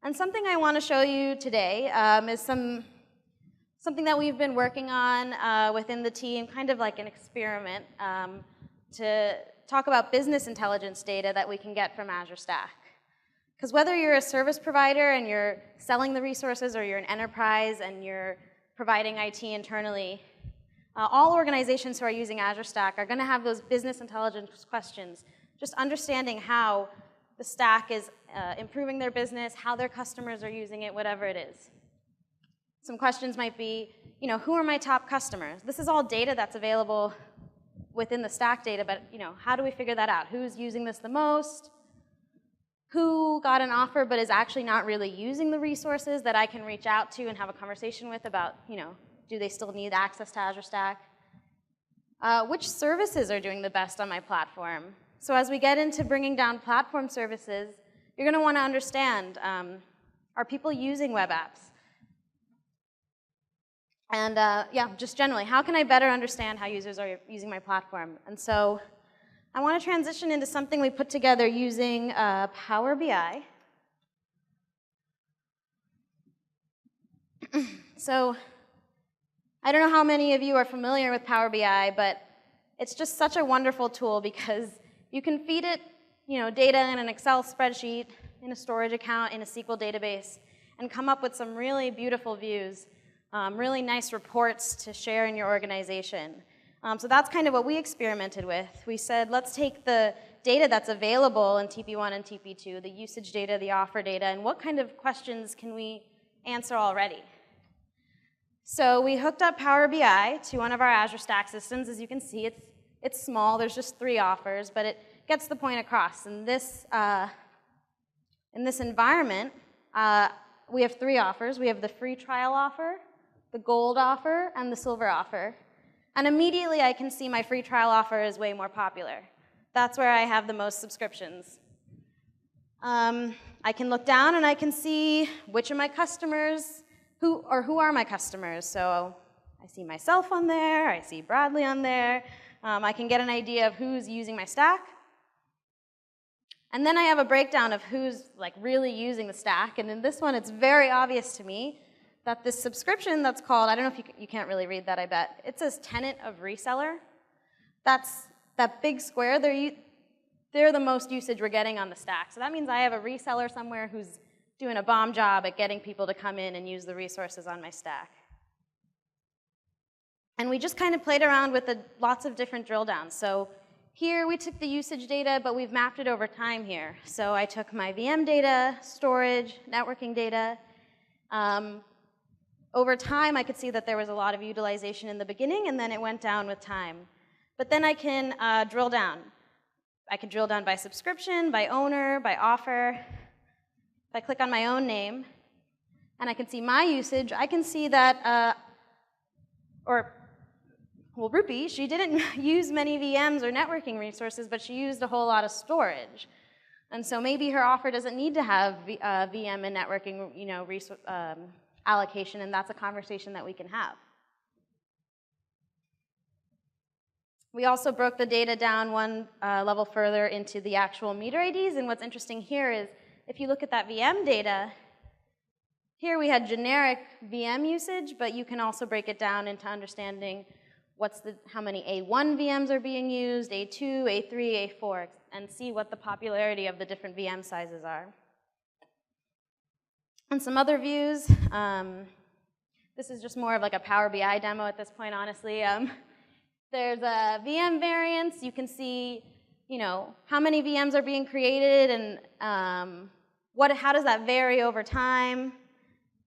And something I want to show you today is something that we've been working on within the team, kind of like an experiment, to talk about business intelligence data that we can get from Azure Stack. Because whether you're a service provider and you're selling the resources, or you're an enterprise and you're providing IT internally, all organizations who are using Azure Stack are going to have those business intelligence questions, just understanding how the stack is improving their business, how their customers are using it, whatever it is. Some questions might be, who are my top customers? This is all data that's available within the Stack data, but how do we figure that out? Who's using this the most? Who got an offer but is actually not really using the resources that I can reach out to and have a conversation with about, do they still need access to Azure Stack? Which services are doing the best on my platform? So as we get into bringing down platform services, you're going to want to understand, are people using web apps? And yeah, just generally, how can I better understand how users are using my platform? And so I want to transition into something we put together using Power BI. So I don't know how many of you are familiar with Power BI, but it's just such a wonderful tool because you can feed it data in an Excel spreadsheet, in a storage account, in a SQL database, and come up with some really beautiful views, really nice reports to share in your organization. So that's kind of what we experimented with. We said, let's take the data that's available in TP1 and TP2, the usage data, the offer data, and what kind of questions can we answer already? So we hooked up Power BI to one of our Azure Stack systems. As you can see, it's small. There's just 3 offers, but it gets the point across. In this environment, we have 3 offers. We have the free trial offer, the gold offer, and the silver offer. And immediately I can see my free trial offer is way more popular. That's where I have the most subscriptions. I can look down and I can see which of my customers, who are my customers. So I see myself on there, I see Bradley on there. I can get an idea of who's using my stack. And then I have a breakdown of who's like really using the stack. And in this one, it's very obvious to me that this subscription that's called, I don't know if you can't really read that, I bet. It says tenant of reseller. That's that big square. They're the most usage we're getting on the stack. So that means I have a reseller somewhere who's doing a bomb job at getting people to come in and use the resources on my stack. And we just kind of played around with lots of different drill downs. So here we took the usage data, but we've mapped it over time here. So I took my VM data, storage, networking data. Over time, I could see that there was a lot of utilization in the beginning, and then it went down with time. But then I can drill down. I can drill down by subscription, by owner, by offer. If I click on my own name, and I can see my usage, I can see that, Rupi, she didn't use many VMs or networking resources, but she used a whole lot of storage. And so maybe her offer doesn't need to have VM and networking allocation, and that's a conversation that we can have. We also broke the data down one level further into the actual meter IDs, and what's interesting here is if you look at that VM data, here we had generic VM usage, but you can also break it down into understanding how many A1 VMs are being used, A2, A3, A4, and see what the popularity of the different VM sizes are. And some other views. This is just more of like a Power BI demo at this point, honestly. There's a VM variance. You can see, how many VMs are being created and how does that vary over time.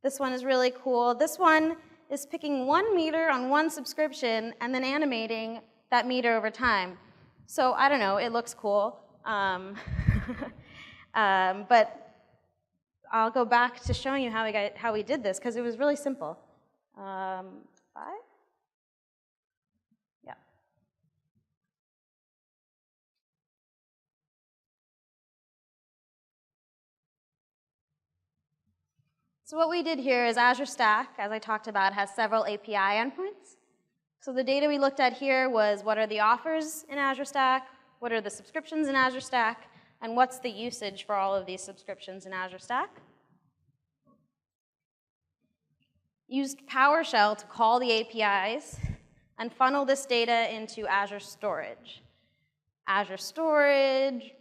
This one is really cool. This one is picking 1 meter on 1 subscription and then animating that meter over time. So I don't know, it looks cool. But I'll go back to showing you how we did this, because it was really simple. 5? Yeah. So what we did here is Azure Stack, as I talked about, has several API endpoints. So the data we looked at here was what are the offers in Azure Stack, what are the subscriptions in Azure Stack, and what's the usage for all of these subscriptions in Azure Stack. Used PowerShell to call the APIs and funnel this data into Azure Storage. Azure Storage,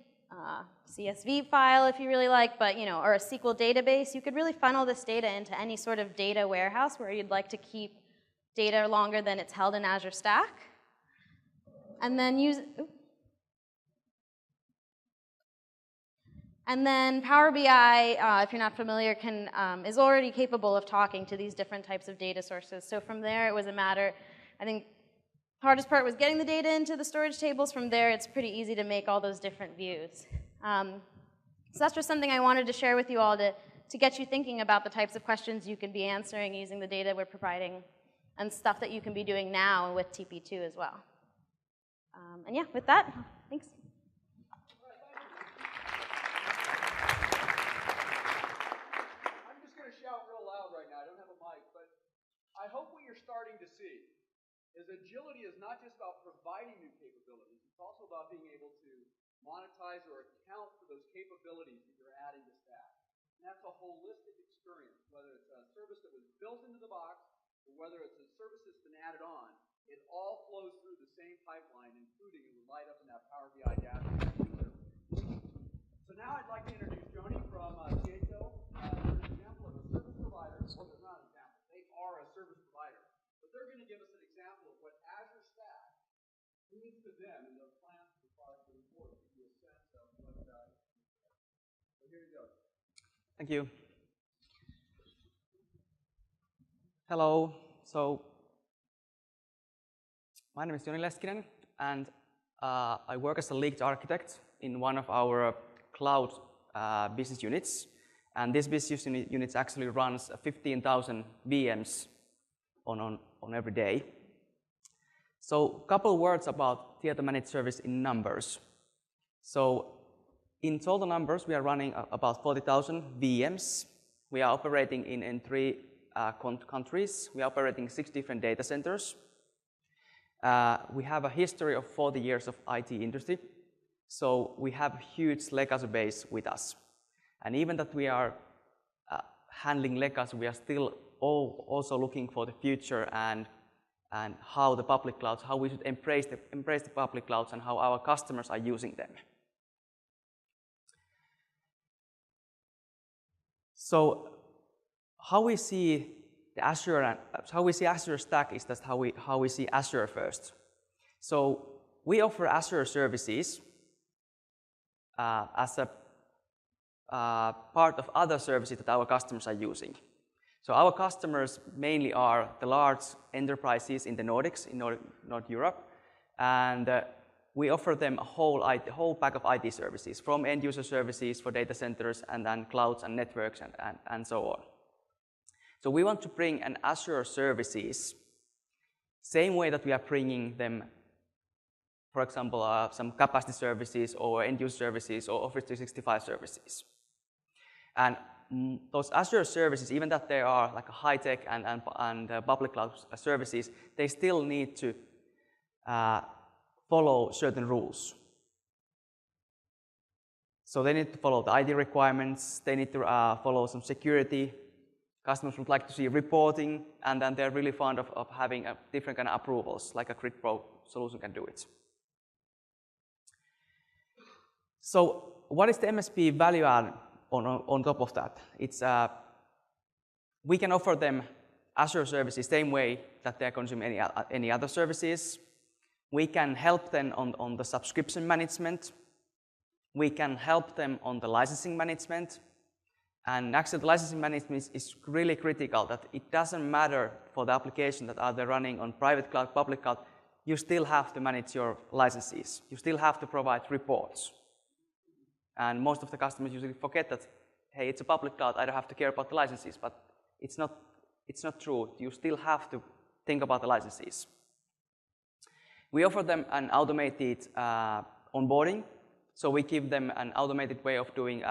CSV file if you really like, but or a SQL database. You could really funnel this data into any sort of data warehouse where you'd like to keep data longer than it's held in Azure Stack. And then Power BI, if you're not familiar, is already capable of talking to these different types of data sources. So from there, it was a matter, I think the hardest part was getting the data into the storage tables. From there, it's pretty easy to make all those different views. So that's just something I wanted to share with you all to get you thinking about the types of questions you can be answering using the data we're providing and stuff that you can be doing now with TP2 as well. And yeah, with that, thanks. Shout real loud right now. I don't have a mic, but I hope what you're starting to see is agility is not just about providing new capabilities. It's also about being able to monetize or account for those capabilities that you're adding to stack. And that's a holistic experience, whether it's a service that was built into the box or whether it's a service that's been added on. It all flows through the same pipeline, including it would light up in that Power BI dashboard. So now I'd like to introduce Joni from THO. Well, they're not an example. They are a service provider. But they're going to give us an example of what Azure Stack means to them and their plans for the product moving forward, to give you a sense of what so here you go. Thank you. Hello. So my name is Joni Leskinen, and I work as a lead architect in one of our cloud business units. And this business unit actually runs 15,000 VMs on every day. So a couple words about Tieto Managed Service in numbers. So in total numbers, we are running about 40,000 VMs. We are operating in 3 countries. We are operating 6 different data centers. We have a history of 40 years of IT industry. So we have a huge legacy base with us. And even that we are handling legacy, we are still also looking for the future and how the public clouds, how we should embrace the public clouds and how our customers are using them. So how we see the Azure stack is that how we see Azure first. So we offer Azure services as a part of other services that our customers are using. So our customers mainly are the large enterprises in the Nordics, in North Europe, and we offer them a whole pack of IT services, from end-user services for data centers and then clouds and networks and so on. So we want to bring an Azure services, same way that we are bringing them, for example, some capacity services or end-user services or Office 365 services. And those Azure services, even that they are like a high-tech and public cloud services, they still need to follow certain rules. So they need to follow the ID requirements, they need to follow some security. Customers would like to see reporting, and then they're really fond of having different kind of approvals, like a Grid Pro solution can do it. So what is the MSP value add on top of that? It's we can offer them Azure services same way that they're consuming any other services. We can help them on the subscription management. We can help them on the licensing management. And actually, the licensing management is really critical, that it doesn't matter for the application that are they running on private cloud, public cloud, you still have to manage your licenses. You still have to provide reports. And most of the customers usually forget that, hey, it's a public cloud, I don't have to care about the licenses, but it's not true. You still have to think about the licenses. We offer them an automated onboarding, so we give them an automated way of doing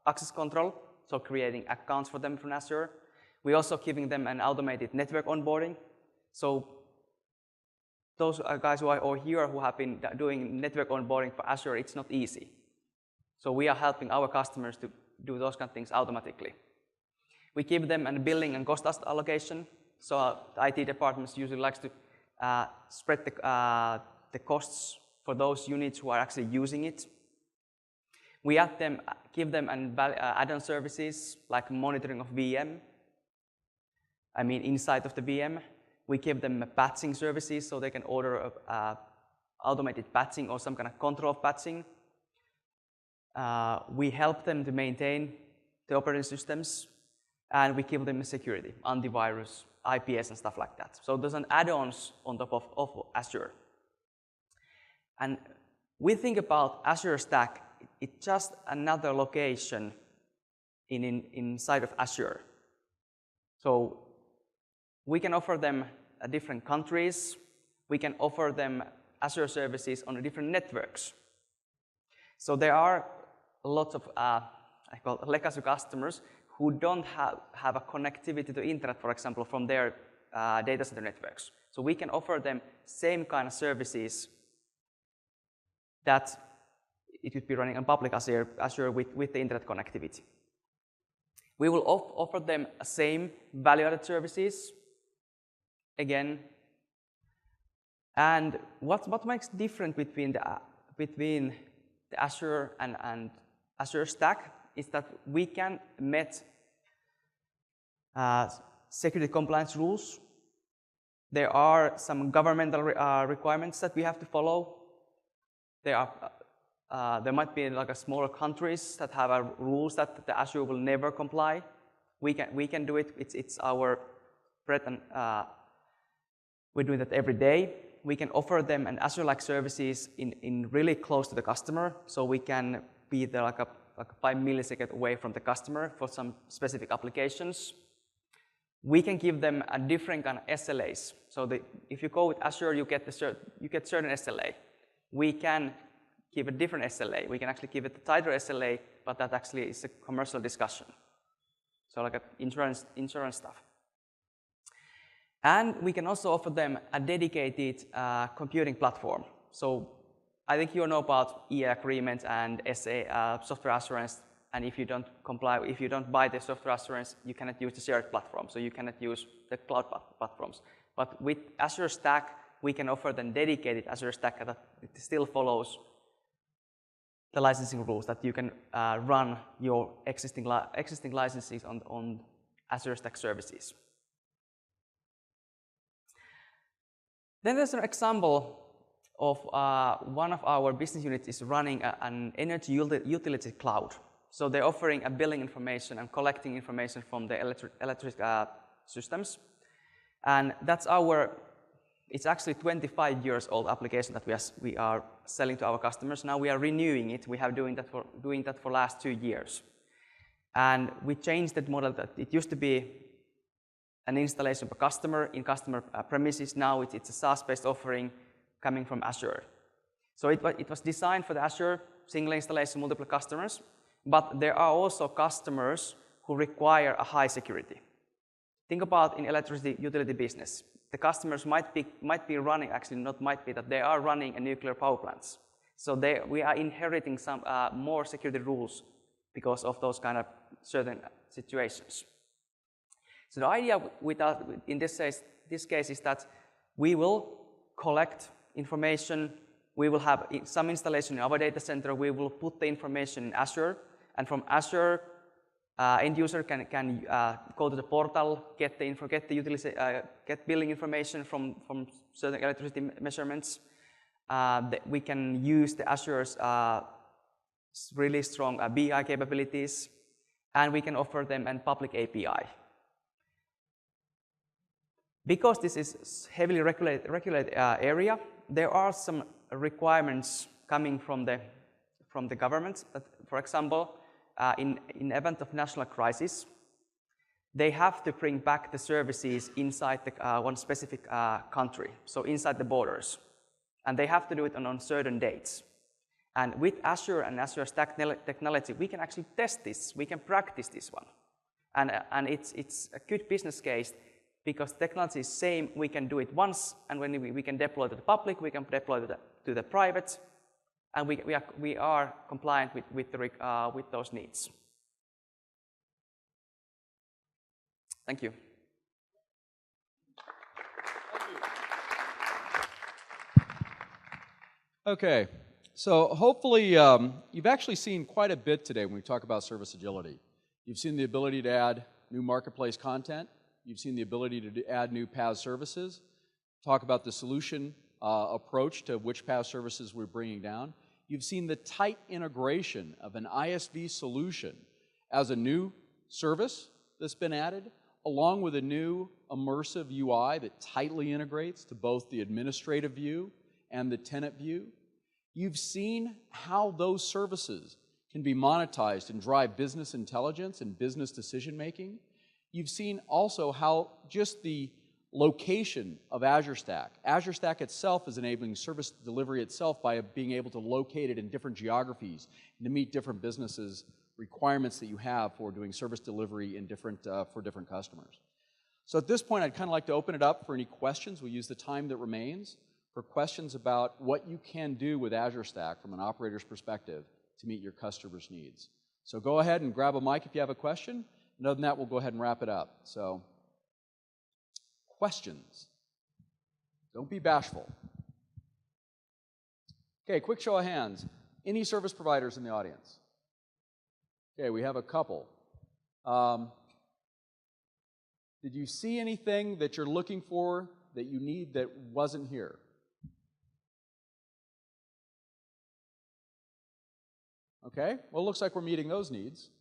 access control, so creating accounts for them from Azure. We're also giving them an automated network onboarding. So those guys who are here who have been doing network onboarding for Azure, it's not easy. So we are helping our customers to do those kind of things automatically. We give them a billing and cost allocation. So the IT departments usually likes to spread the costs for those units who are actually using it. We give them add-on services like monitoring of VM. I mean, inside of the VM. We give them patching services so they can order automated patching or some kind of control of patching. We help them to maintain the operating systems, and we give them security, antivirus, IPS, and stuff like that. So there's an add-ons on top of Azure. And we think about Azure Stack, it's just another location inside of Azure. So we can offer them different countries. We can offer them Azure services on different networks. So there are lots of I call legacy customers who don't have a connectivity to internet, for example, from their data center networks. So we can offer them same kind of services that it would be running on public Azure with the internet connectivity. We will offer them same value-added services again. And what makes different between the Azure and Azure Stack is that we can meet security compliance rules. There are some governmental requirements that we have to follow. There might be like smaller countries that have rules that the Azure will never comply. We can do it. It's our bread and we're doing that every day. We can offer them an Azure-like services in really close to the customer, so we can be the like 5 milliseconds away from the customer for some specific applications. We can give them a different kind of SLAs. So if you go with Azure, you get certain SLA. We can give a different SLA. We can actually give it a tighter SLA, but that actually is a commercial discussion. So like insurance stuff. And we can also offer them a dedicated computing platform. So I think you know about EA agreements and SA software assurance. And if you don't comply, if you don't buy the software assurance, you cannot use the shared platform. So you cannot use the cloud platforms. But with Azure Stack, we can offer them dedicated Azure Stack that it still follows the licensing rules, that you can run your existing licenses on Azure Stack services. Then there's an example of one of our business units is running an energy utility cloud. So they're offering a billing information and collecting information from the electric systems. And that's it's actually 25 years old application that we are selling to our customers. Now we are renewing it. We have doing that for last 2 years. And we changed that model. That it used to be an installation per customer in customer premises. Now it's a SaaS-based offering coming from Azure. So it was designed for the Azure, single installation, multiple customers. But there are also customers who require a high security. Think about in electricity utility business. The customers might be running, actually not might be, that they are running a nuclear power plants. So we are inheriting some more security rules because of those kind of certain situations. So the idea in this case is that we will collect information. We will have some installation in our data center. We will put the information in Azure. And from Azure, end user can go to the portal, get billing information from certain electricity measurements. We can use the Azure's really strong BI capabilities, and we can offer them a public API. Because this is heavily regulated area, there are some requirements coming from the government. For example, in event of national crisis, they have to bring back the services inside one specific country, so inside the borders. And they have to do it on certain dates. And with Azure and Azure Stack technology, we can actually test this. We can practice this one. And it's a good business case because technology is same. We can do it once, and when we can deploy to the public, we can deploy to the private. And we are compliant with those needs. Thank you. Okay, so hopefully you've actually seen quite a bit today when we talk about service agility. You've seen the ability to add new marketplace content. You've seen the ability to add new PaaS services. Talk about the solution approach to which PaaS services we're bringing down. You've seen the tight integration of an ISV solution as a new service that's been added, along with a new immersive UI that tightly integrates to both the administrative view and the tenant view. You've seen how those services can be monetized and drive business intelligence and business decision making. You've seen also how just the location of Azure Stack. Azure Stack itself is enabling service delivery itself by being able to locate it in different geographies and to meet different businesses' requirements that you have for doing service delivery in for different customers. So at this point, I'd kind of like to open it up for any questions. We'll use the time that remains for questions about what you can do with Azure Stack from an operator's perspective to meet your customers' needs. So go ahead and grab a mic if you have a question. And other than that, we'll go ahead and wrap it up. So, questions? Don't be bashful. Okay, quick show of hands. Any service providers in the audience? Okay, we have a couple. Did you see anything that you're looking for that you need that wasn't here? Okay, well, it looks like we're meeting those needs.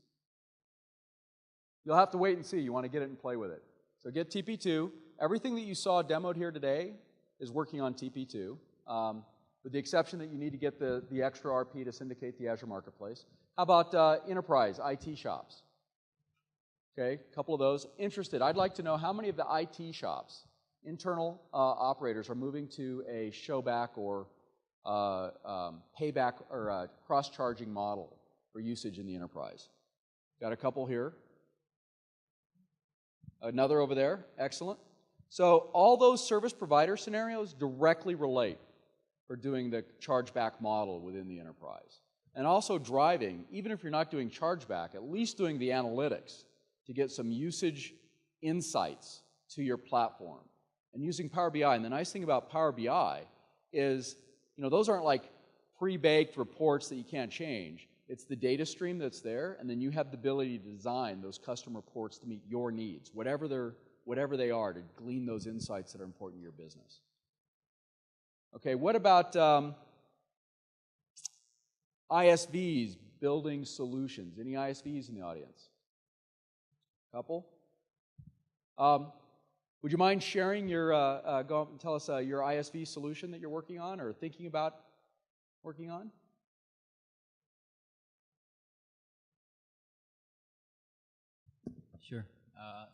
You'll have to wait and see. You want to get it and play with it. So get TP2. Everything that you saw demoed here today is working on TP2. with the exception that you need to get the extra RP to syndicate the Azure Marketplace. How about enterprise IT shops? Okay, a couple of those. Interested, I'd like to know how many of the IT shops, internal operators, are moving to a showback or payback or cross-charging model for usage in the enterprise. Got a couple here. Another over there, excellent. So all those service provider scenarios directly relate for doing the chargeback model within the enterprise. And also driving, even if you're not doing chargeback, at least doing the analytics to get some usage insights to your platform. And using Power BI, and the nice thing about Power BI is, those aren't like pre-baked reports that you can't change. It's the data stream that's there, and then you have the ability to design those custom reports to meet your needs, whatever they are, to glean those insights that are important to your business. Okay, what about ISVs, building solutions? Any ISVs in the audience? Couple? Would you mind sharing your, go up and tell us your ISV solution that you're working on or thinking about working on? Sure.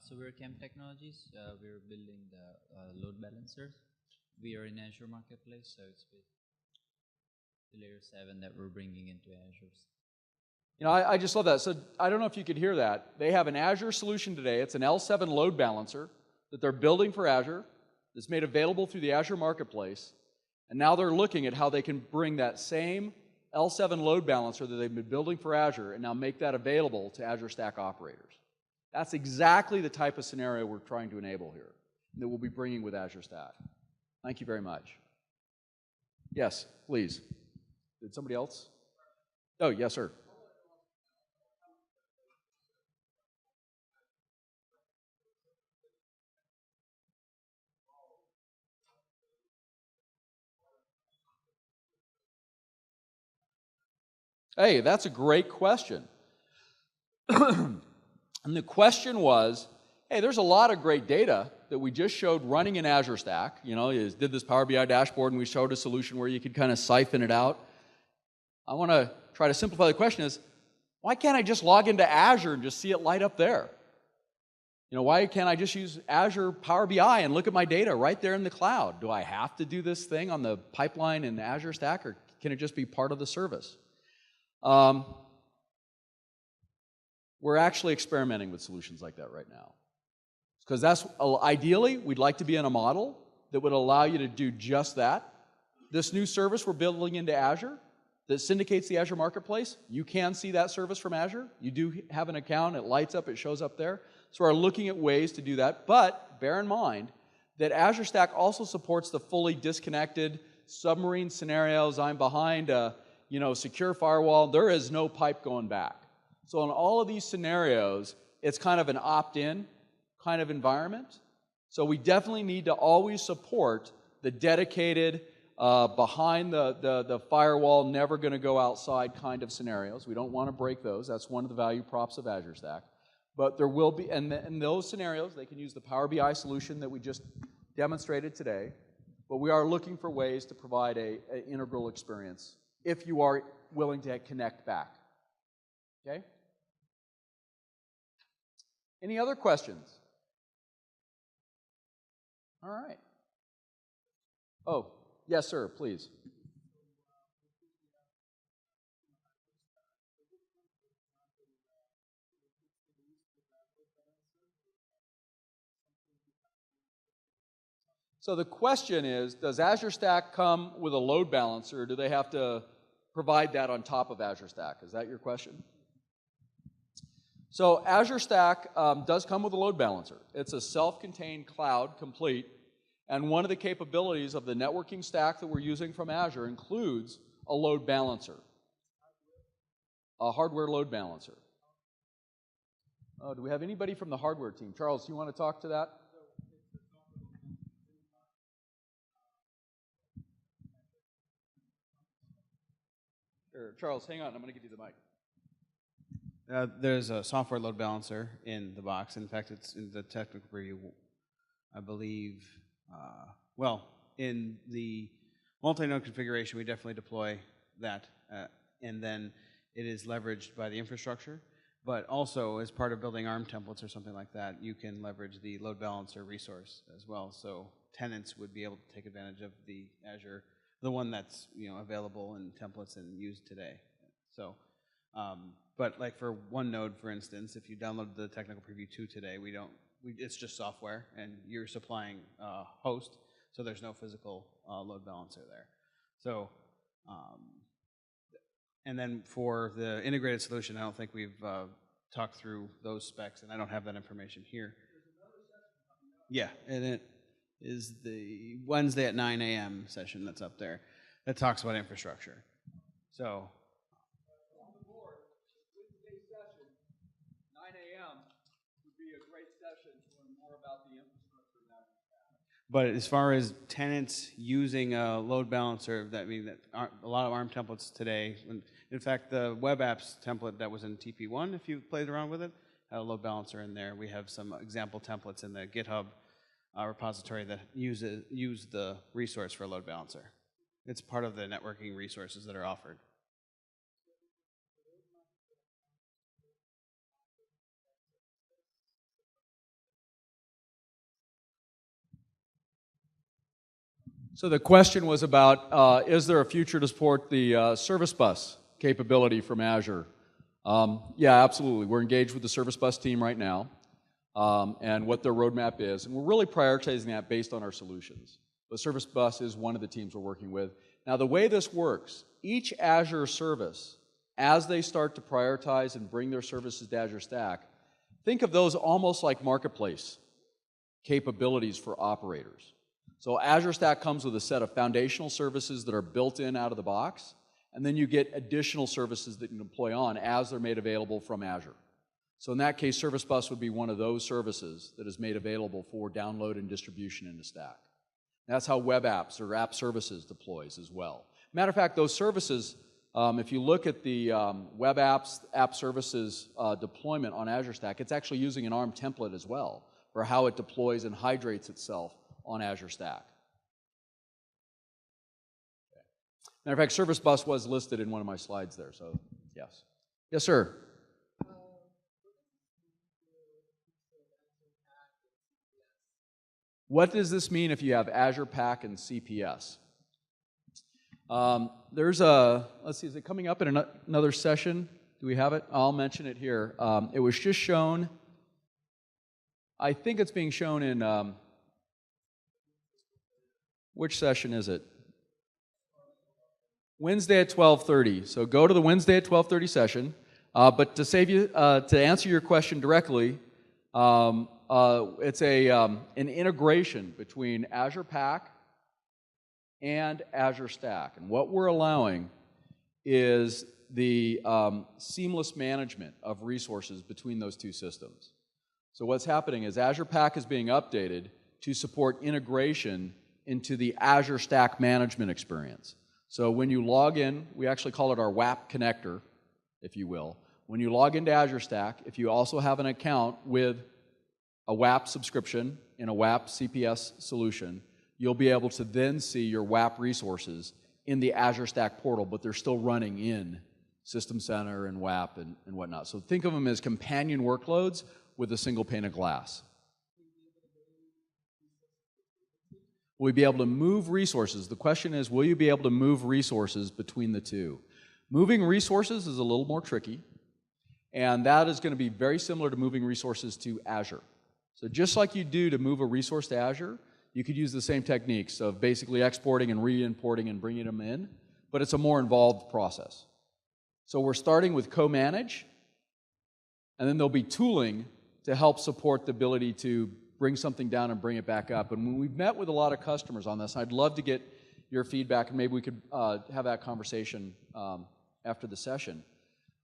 So we're Chem Technologies. We're building the load balancers. We are in Azure Marketplace, so it's with the layer 7 that we're bringing into Azure. I just love that. So I don't know if you could hear that. They have an Azure solution today. It's an L7 load balancer that they're building for Azure. It's made available through the Azure Marketplace. And now they're looking at how they can bring that same L7 load balancer that they've been building for Azure and now make that available to Azure Stack operators. That's exactly the type of scenario we're trying to enable here and that we'll be bringing with Azure Stack. Thank you very much. Yes, please. Did somebody else? Oh, yes, sir. Hey, that's a great question. And the question was, hey, there's a lot of great data that we just showed running in Azure Stack. Did this Power BI dashboard and we showed a solution where you could kind of siphon it out. I want to try to simplify the question is, why can't I just log into Azure and just see it light up there? Why can't I just use Azure Power BI and look at my data right there in the cloud? Do I have to do this thing on the pipeline in Azure Stack, or can it just be part of the service? We're actually experimenting with solutions like that right now. Because that's, ideally, we'd like to be in a model that would allow you to do just that. This new service we're building into Azure that syndicates the Azure Marketplace, you can see that service from Azure. You do have an account, it lights up, it shows up there. So we're looking at ways to do that, but bear in mind that Azure Stack also supports the fully disconnected submarine scenarios. I'm behind a secure firewall. There is no pipe going back. So in all of these scenarios, it's kind of an opt-in kind of environment. So we definitely need to always support the dedicated, behind the firewall, never going to go outside kind of scenarios. We don't want to break those. That's one of the value props of Azure Stack. But there will be, and in those scenarios, they can use the Power BI solution that we just demonstrated today. But we are looking for ways to provide an integral experience if you are willing to connect back. Okay? Any other questions? All right. Oh, yes, sir, please. So the question is, does Azure Stack come with a load balancer, or do they have to provide that on top of Azure Stack? Is that your question? So Azure Stack does come with a load balancer. It's a self-contained cloud complete, and one of the capabilities of the networking stack that we're using from Azure includes a load balancer, a hardware load balancer. Do we have anybody from the hardware team? Charles, do you want to talk to that? Sure. Charles, hang on. I'm going to give you the mic. There's a software load balancer in the box. In fact, it's in the technical preview, I believe. In the multi-node configuration, we definitely deploy that, and then it is leveraged by the infrastructure. But also, as part of building ARM templates or something like that, you can leverage the load balancer resource as well. So tenants would be able to take advantage of the Azure, the one that's available in templates and used today. So, but like for one node, for instance, if you download the technical preview 2 today, it's just software, and you're supplying host, so there's no physical load balancer there. So. And then for the integrated solution, I don't think we've talked through those specs, and I don't have that information here. Yeah, and it is the Wednesday at 9 a.m. session that's up there that talks about infrastructure. So on the board, Wednesday session, 9 a.m. would be a great session to learn more about the infrastructure of Azure Stack. But as far as tenants using a load balancer, that means that a lot of ARM templates today, in fact, the web apps template that was in TP1, if you played around with it, had a load balancer in there. We have some example templates in the GitHub repository that use the resource for a load balancer. It's part of the networking resources that are offered. So the question was about, is there a future to support the service bus capability from Azure? Yeah, absolutely. We're engaged with the service bus team right now and what their roadmap is. And we're really prioritizing that based on our solutions. The service bus is one of the teams we're working with. Now, the way this works, each Azure service, as they start to prioritize and bring their services to Azure Stack, think of those almost like marketplace capabilities for operators. So Azure Stack comes with a set of foundational services that are built in out of the box, and then you get additional services that you can deploy on as they're made available from Azure. So in that case, Service Bus would be one of those services that is made available for download and distribution into Stack. That's how web apps or app services deploys as well. Matter of fact, those services, if you look at the web apps, app services deployment on Azure Stack, it's actually using an ARM template as well for how it deploys and hydrates itself on Azure Stack. Okay. Matter of fact, Service Bus was listed in one of my slides there, so yes. Yes, sir. What does this mean if you have Azure Pack and CPS? There's a, let's see, is it coming up in another session? Do we have it? I'll mention it here. It was just shown, I think it's being shown in, which session is it? Wednesday at 12:30. So go to the Wednesday at 12:30 session. But to save you, to answer your question directly, it's an integration between Azure Pack and Azure Stack. And what we're allowing is the seamless management of resources between those two systems. So what's happening is Azure Pack is being updated to support integration into the Azure Stack management experience. So when you log in, we actually call it our WAP connector, if you will. When you log into Azure Stack, if you also have an account with a WAP subscription in a WAP CPS solution, you'll be able to then see your WAP resources in the Azure Stack portal, but they're still running in System Center and WAP and whatnot. So think of them as companion workloads with a single pane of glass. Will we be able to move resources? The question is, will you be able to move resources between the two? Moving resources is a little more tricky, and that is going to be very similar to moving resources to Azure. So just like you do to move a resource to Azure, you could use the same techniques of basically exporting and re-importing and bringing them in, but it's a more involved process. So we're starting with co-manage, and then there'll be tooling to help support the ability to bring something down and bring it back up. And when we've met with a lot of customers on this, I'd love to get your feedback, and maybe we could have that conversation after the session.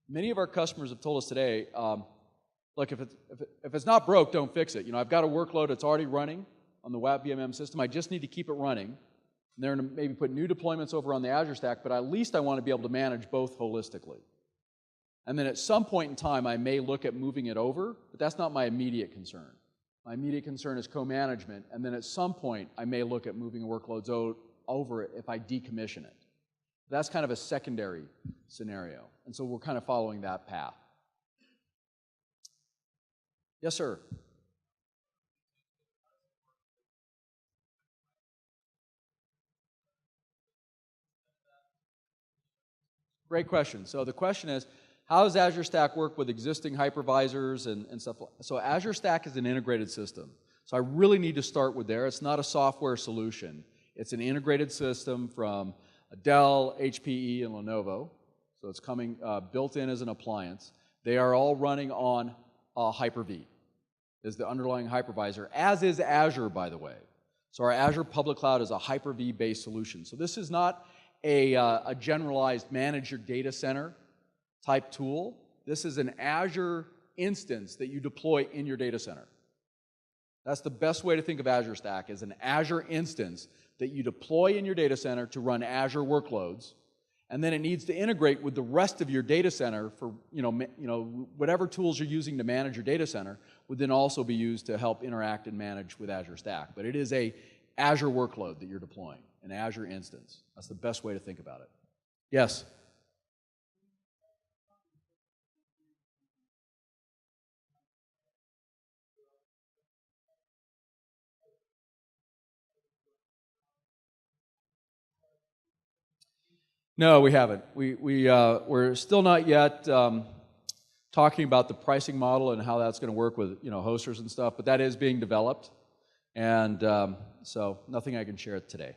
Many of our customers have told us today, look, if it's not broke, don't fix it. You know, I've got a workload that's already running on the WAP VMM system. I just need to keep it running. And they're going to maybe put new deployments over on the Azure Stack, but at least I want to be able to manage both holistically. And then at some point in time, I may look at moving it over, but that's not my immediate concern. My immediate concern is co-management, and then at some point, I may look at moving workloads over it if I decommission it. That's kind of a secondary scenario. And so we're kind of following that path. Yes, sir. Great question. So the question is, how does Azure Stack work with existing hypervisors and stuff? So Azure Stack is an integrated system. So I really need to start with there. It's not a software solution. It's an integrated system from Dell, HPE, and Lenovo. So it's coming built in as an appliance. They are all running on Hyper-V, is the underlying hypervisor, as is Azure, by the way. So our Azure public cloud is a Hyper-V based solution. So this is not a generalized manage your data center type tool. This is an Azure instance that you deploy in your data center. That's the best way to think of Azure Stack, is an Azure instance that you deploy in your data center to run Azure workloads, and then it needs to integrate with the rest of your data center for whatever tools you're using to manage your data center would then also be used to help interact and manage with Azure Stack. But it is a Azure workload that you're deploying, an Azure instance. That's the best way to think about it. Yes? No, we haven't. We're still not yet talking about the pricing model and how that's going to work with hosters and stuff, but that is being developed, and so nothing I can share today.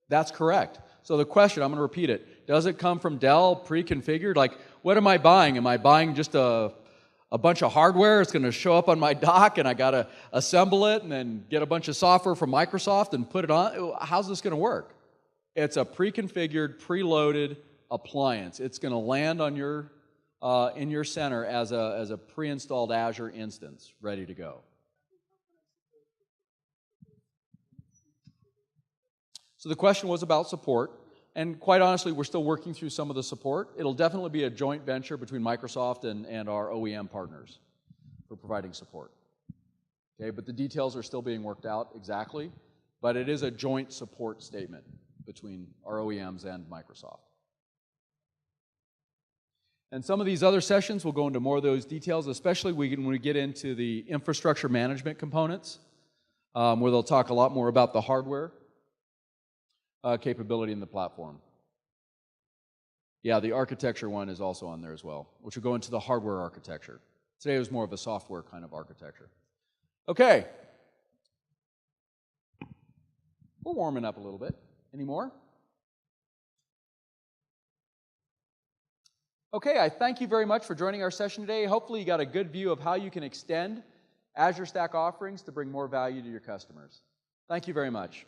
That's correct. So the question, I'm going to repeat it. Does it come from Dell pre-configured? Like, what am I buying? Am I buying just a bunch of hardware? It's going to show up on my dock and I got to assemble it and then get a bunch of software from Microsoft and put it on? How's this going to work? It's a pre-configured, preloaded appliance. It's going to land on your in your center as a pre-installed Azure instance, ready to go. So the question was about support, and quite honestly, we're still working through some of the support. It'll definitely be a joint venture between Microsoft and our OEM partners for providing support. Okay, but the details are still being worked out exactly, but it is a joint support statement between our OEMs and Microsoft. And some of these other sessions will go into more of those details, especially when we get into the infrastructure management components, where they'll talk a lot more about the hardware capability in the platform. Yeah, the architecture one is also on there as well, which will go into the hardware architecture. Today was more of a software kind of architecture. Okay. We're warming up a little bit. Any more? Okay, I thank you very much for joining our session today. Hopefully you got a good view of how you can extend Azure Stack offerings to bring more value to your customers. Thank you very much.